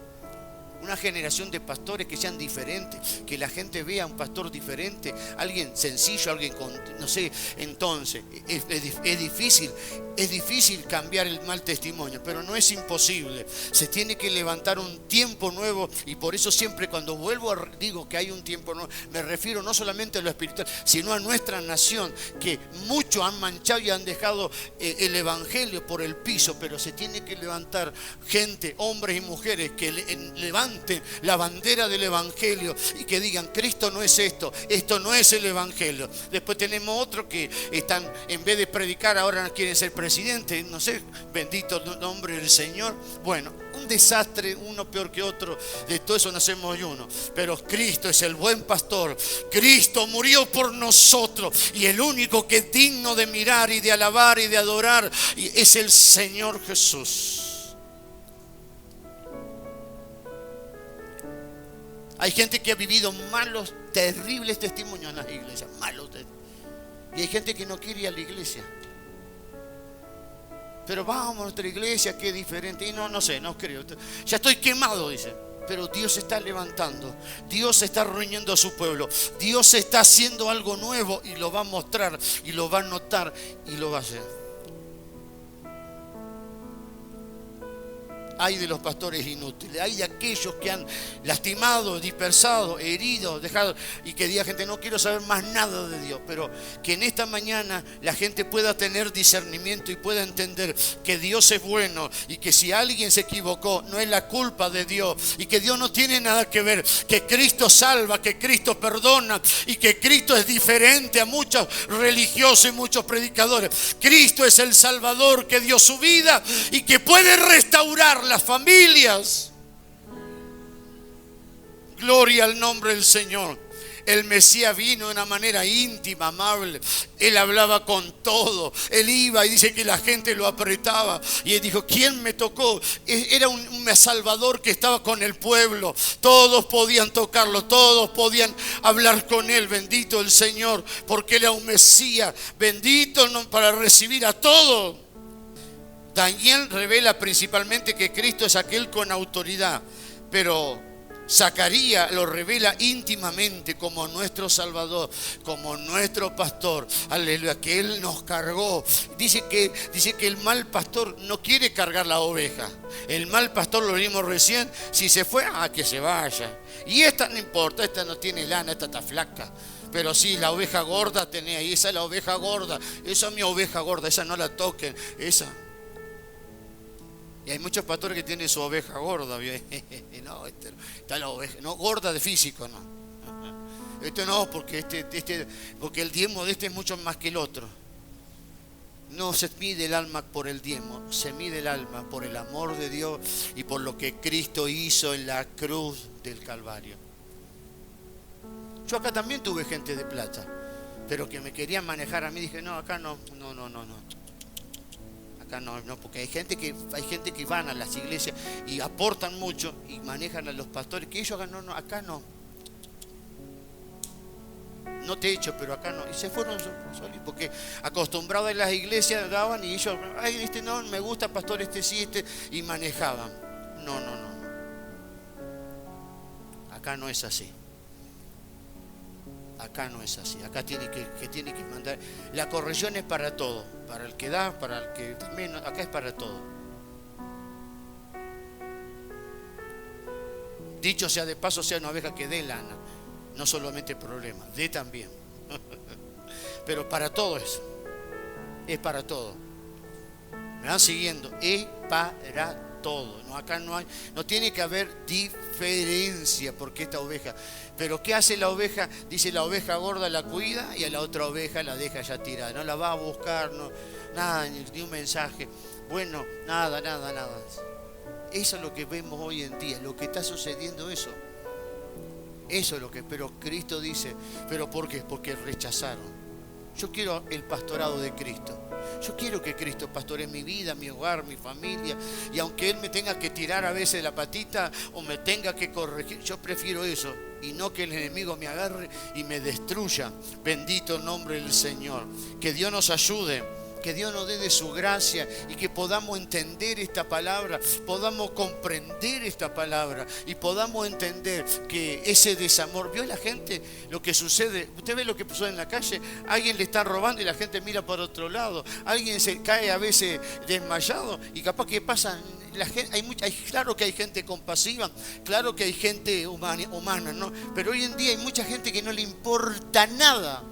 Una generación de pastores que sean diferentes, que la gente vea a un pastor diferente, alguien sencillo, alguien con, no sé. Entonces, es difícil cambiar el mal testimonio, pero no es imposible. Se tiene que levantar un tiempo nuevo, y por eso siempre cuando digo que hay un tiempo nuevo, me refiero no solamente a lo espiritual, sino a nuestra nación, que muchos han manchado y han dejado el evangelio por el piso, pero se tiene que levantar gente, hombres y mujeres, que levanten la bandera del evangelio y que digan, Cristo no es esto no es el evangelio. Después tenemos otros que están, en vez de predicar, ahora quieren ser presidentes, no sé, bendito nombre del Señor. Bueno, un desastre, uno peor que otro, de todo eso nacemos uno. Pero Cristo es el buen pastor, Cristo murió por nosotros, y el único que es digno de mirar y de alabar y de adorar es el Señor Jesús. Hay gente que ha vivido malos, terribles testimonios en las iglesias, y hay gente que no quiere ir a la iglesia. Pero vamos a nuestra iglesia, que es diferente. Y no sé, no creo. Ya estoy quemado, dice. Pero Dios se está levantando, Dios está reuniendo a su pueblo, Dios está haciendo algo nuevo y lo va a mostrar, y lo va a notar, y lo va a hacer. Hay de los pastores inútiles, hay de aquellos que han lastimado, dispersado, herido, dejado, y que diga gente, no quiero saber más nada de Dios. Pero que en esta mañana la gente pueda tener discernimiento y pueda entender que Dios es bueno, y que si alguien se equivocó no es la culpa de Dios, y que Dios no tiene nada que ver, que Cristo salva, que Cristo perdona, y que Cristo es diferente a muchos religiosos y muchos predicadores. Cristo es el Salvador que dio su vida y que puede restaurar las familias. Gloria al nombre del Señor. El Mesías vino de una manera íntima, amable. Él hablaba con todo. Él iba y dice que la gente lo apretaba. Y él dijo, ¿quién me tocó? Era un salvador que estaba con el pueblo. Todos podían tocarlo, todos podían hablar con él. Bendito el Señor, porque él era un Mesías. Bendito para recibir a todos. Daniel revela principalmente que Cristo es aquel con autoridad, pero Zacarías lo revela íntimamente como nuestro Salvador, como nuestro pastor. Aleluya, que Él nos cargó. Dice que el mal pastor no quiere cargar la oveja. El mal pastor, lo vimos recién, si se fue, que se vaya. Y esta no importa, esta no tiene lana, esta está flaca. Pero sí, la oveja gorda tenía ahí, esa es la oveja gorda. Esa es mi oveja gorda, esa no la toquen, esa. Y hay muchos pastores que tienen su oveja gorda. No, está la oveja, no gorda de físico, no. No, porque porque el diezmo de este es mucho más que el otro. No se mide el alma por el diezmo, se mide el alma por el amor de Dios y por lo que Cristo hizo en la cruz del Calvario. Yo acá también tuve gente de plata, pero que me querían manejar a mí, dije, no, acá no. Acá no, porque hay gente que van a las iglesias y aportan mucho y manejan a los pastores, que ellos acá no. No te echo, pero acá no. Y se fueron solitos, porque acostumbrados a las iglesias daban y ellos, no, me gusta pastor sí, y manejaban. No. Acá no es así. Acá no es así. Acá tiene que mandar. La corrección es para todo. Para el que da, para el que también. Acá es para todo. Dicho sea de paso, sea una oveja que dé lana. No solamente problema, dé también. Pero para todo eso. Es para todo. ¿Me van siguiendo? Es para todo. No, acá no tiene que haber diferencia porque esta oveja. Pero ¿qué hace la oveja? Dice, la oveja gorda la cuida y a la otra oveja la deja ya tirada. No la va a buscar, no, nada, ni un mensaje. Bueno, nada. Eso es lo que vemos hoy en día, lo que está sucediendo eso. Eso es lo que, pero Cristo dice, ¿pero por qué? Porque rechazaron. Yo quiero el pastorado de Cristo. Yo quiero que Cristo pastoree mi vida, mi hogar, mi familia. Y aunque Él me tenga que tirar a veces la patita o me tenga que corregir, yo prefiero eso. Y no que el enemigo me agarre y me destruya. Bendito el nombre del Señor. Que Dios nos ayude. Que Dios nos dé de su gracia y que podamos entender esta palabra, podamos comprender esta palabra y podamos entender que ese desamor, ¿vio la gente lo que sucede? Usted ve lo que pasó en la calle, alguien le está robando y la gente mira por otro lado, alguien se cae a veces desmayado y capaz que pasan, claro que hay gente compasiva, claro que hay gente humana, ¿no? Pero hoy en día hay mucha gente que no le importa nada.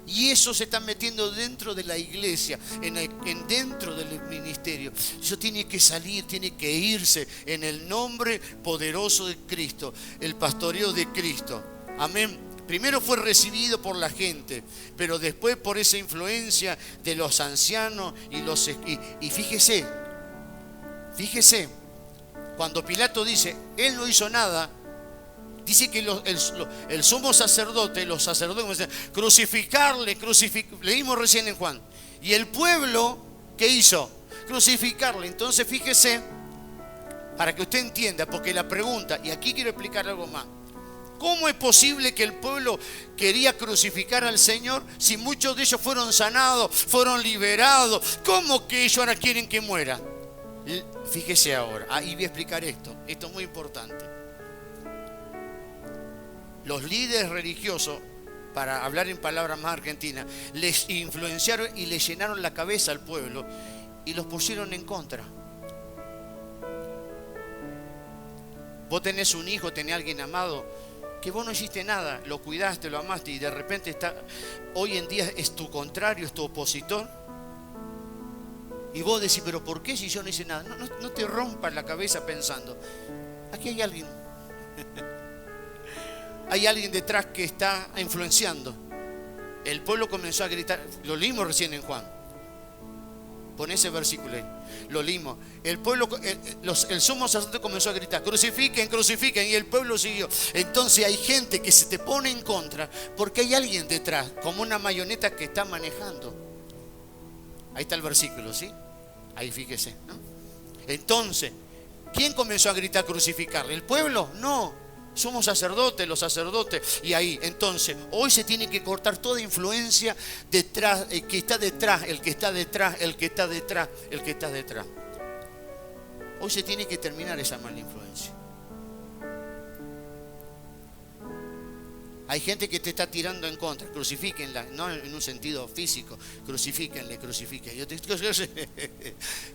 Y eso se está metiendo dentro de la iglesia, dentro del ministerio. Eso tiene que salir, tiene que irse en el nombre poderoso de Cristo, el pastoreo de Cristo. Amén. Primero fue recibido por la gente, pero después por esa influencia de los ancianos y fíjese, cuando Pilato dice, él no hizo nada. Dice que el sumo sacerdote, los sacerdotes, crucificarle, leímos recién en Juan. Y el pueblo, ¿qué hizo? Crucificarle. Entonces fíjese, para que usted entienda, porque la pregunta, y aquí quiero explicar algo más. ¿Cómo es posible que el pueblo quería crucificar al Señor si muchos de ellos fueron sanados, fueron liberados? ¿Cómo que ellos ahora quieren que muera? Fíjese ahora, ahí voy a explicar esto es muy importante. Los líderes religiosos, para hablar en palabras más argentinas, les influenciaron y le llenaron la cabeza al pueblo y los pusieron en contra. Vos tenés un hijo, tenés a alguien amado, que vos no hiciste nada, lo cuidaste, lo amaste y de repente hoy en día es tu contrario, es tu opositor. Y vos decís, pero ¿por qué si yo no hice nada? No te rompas la cabeza pensando, aquí hay alguien. Hay alguien detrás que está influenciando. El pueblo comenzó a gritar, lo leímos recién en Juan. Pon ese versículo ahí. Lo leímos. El pueblo, el sumo sacerdote comenzó a gritar: crucifiquen, crucifiquen. Y el pueblo siguió. Entonces hay gente que se te pone en contra porque hay alguien detrás, como una marioneta que está manejando. Ahí está el versículo, ¿sí? Ahí fíjese, ¿no? Entonces, ¿quién comenzó a gritar crucificarle? ¿El pueblo? No, somos sacerdotes, los sacerdotes. Y ahí, entonces, hoy se tiene que cortar toda influencia detrás, el que está detrás, el que está detrás, el que está detrás, el que está detrás. Hoy se tiene que terminar esa mala influencia. Hay gente que te está tirando en contra. Crucifíquenla, no en un sentido físico. Crucifíquenle, crucifiquen.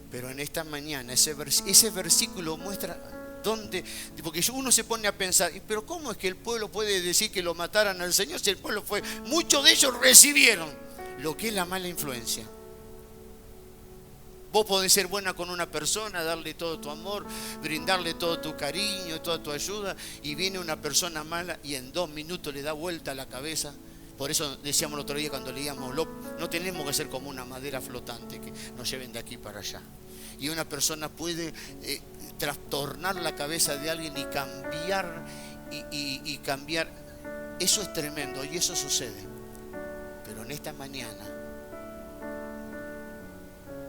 Pero en esta mañana ese versículo muestra dónde. Porque uno se pone a pensar: pero ¿cómo es que el pueblo puede decir que lo mataran al Señor si el pueblo fue? Muchos de ellos recibieron lo que es la mala influencia. Vos podés ser buena con una persona, darle todo tu amor, brindarle todo tu cariño, toda tu ayuda, y viene una persona mala y en 2 minutos le da vuelta la cabeza. Por eso decíamos el otro día cuando leíamos: no tenemos que ser como una madera flotante que nos lleven de aquí para allá. Y una persona puede trastornar la cabeza de alguien y cambiar, y cambiar. Eso es tremendo y eso sucede. Pero en esta mañana,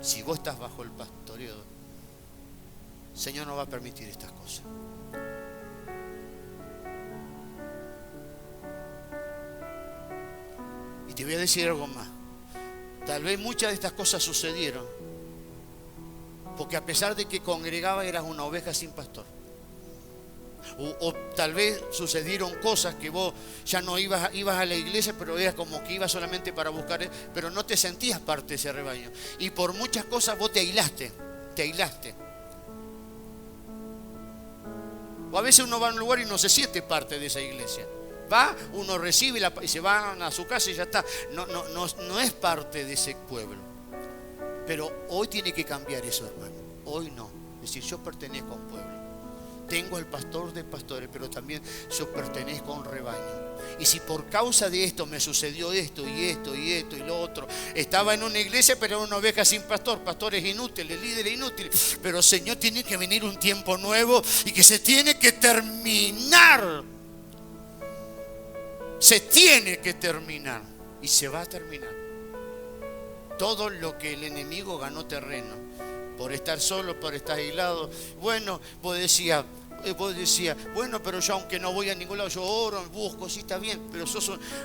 si vos estás bajo el pastoreo, el Señor no va a permitir estas cosas. Y te voy a decir algo más. Tal vez muchas de estas cosas sucedieron porque a pesar de que congregaba, eras una oveja sin pastor. O tal vez sucedieron cosas que vos ya no ibas a la iglesia, pero era como que ibas solamente para buscar, pero no te sentías parte de ese rebaño. Y por muchas cosas vos te aislaste. O a veces uno va a un lugar y no se siente parte de esa iglesia. Va, uno recibe y se van a su casa y ya está. No es parte de ese pueblo. Pero hoy tiene que cambiar eso, hermano. Hoy no. Es decir, yo pertenezco a un pueblo. Tengo al pastor de pastores, pero también yo pertenezco a un rebaño. Y si por causa de esto me sucedió esto y esto y esto y lo otro, estaba en una iglesia pero era una oveja sin pastor, pastores inútiles, líderes inútiles. Pero Señor, tiene que venir un tiempo nuevo y que se tiene que terminar. Se tiene que terminar y se va a terminar. Todo lo que el enemigo ganó terreno por estar solo, por estar aislado. Bueno, vos decías, bueno, pero yo aunque no voy a ningún lado, yo oro, busco, sí está bien, pero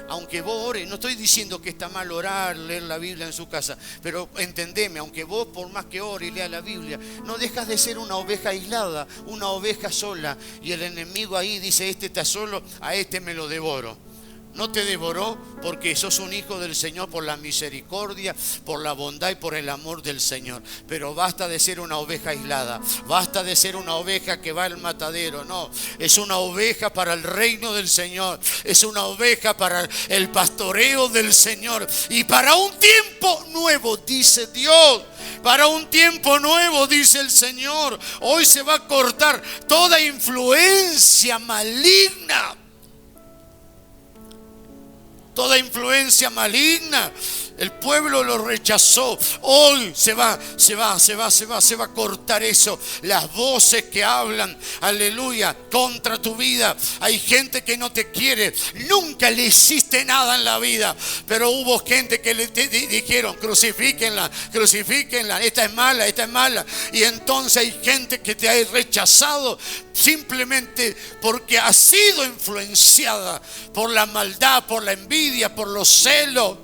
aunque vos ores, no estoy diciendo que está mal orar, leer la Biblia en su casa, pero entendeme, aunque vos por más que ore y lea la Biblia, no dejas de ser una oveja aislada, una oveja sola, y el enemigo ahí dice: este está solo, a este me lo devoro. No te devoró porque sos un hijo del Señor por la misericordia, por la bondad y por el amor del Señor. Pero basta de ser una oveja aislada, basta de ser una oveja que va al matadero. No, es una oveja para el reino del Señor, es una oveja para el pastoreo del Señor y para un tiempo nuevo, dice Dios. Para un tiempo nuevo, dice el Señor. Hoy se va a cortar toda influencia maligna. Toda influencia maligna. El pueblo lo rechazó. Hoy se va a cortar eso. Las voces que hablan, aleluya, contra tu vida. Hay gente que no te quiere. Nunca le hiciste nada en la vida, pero hubo gente que le dijeron: crucifíquenla, crucifíquenla, esta es mala. Y entonces hay gente que te ha rechazado simplemente porque ha sido influenciada por la maldad, por la envidia, por los celos.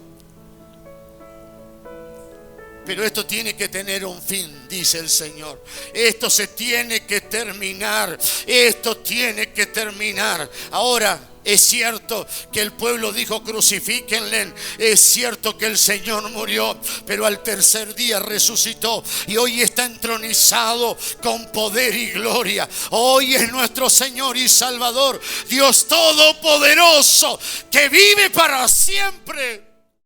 Pero esto tiene que tener un fin, dice el Señor. Esto se tiene que terminar. Esto tiene que terminar. Ahora, es cierto que el pueblo dijo: crucifíquenle. Es cierto que el Señor murió, pero al tercer día resucitó y hoy está entronizado con poder y gloria. Hoy es nuestro Señor y Salvador, Dios Todopoderoso, que vive para siempre.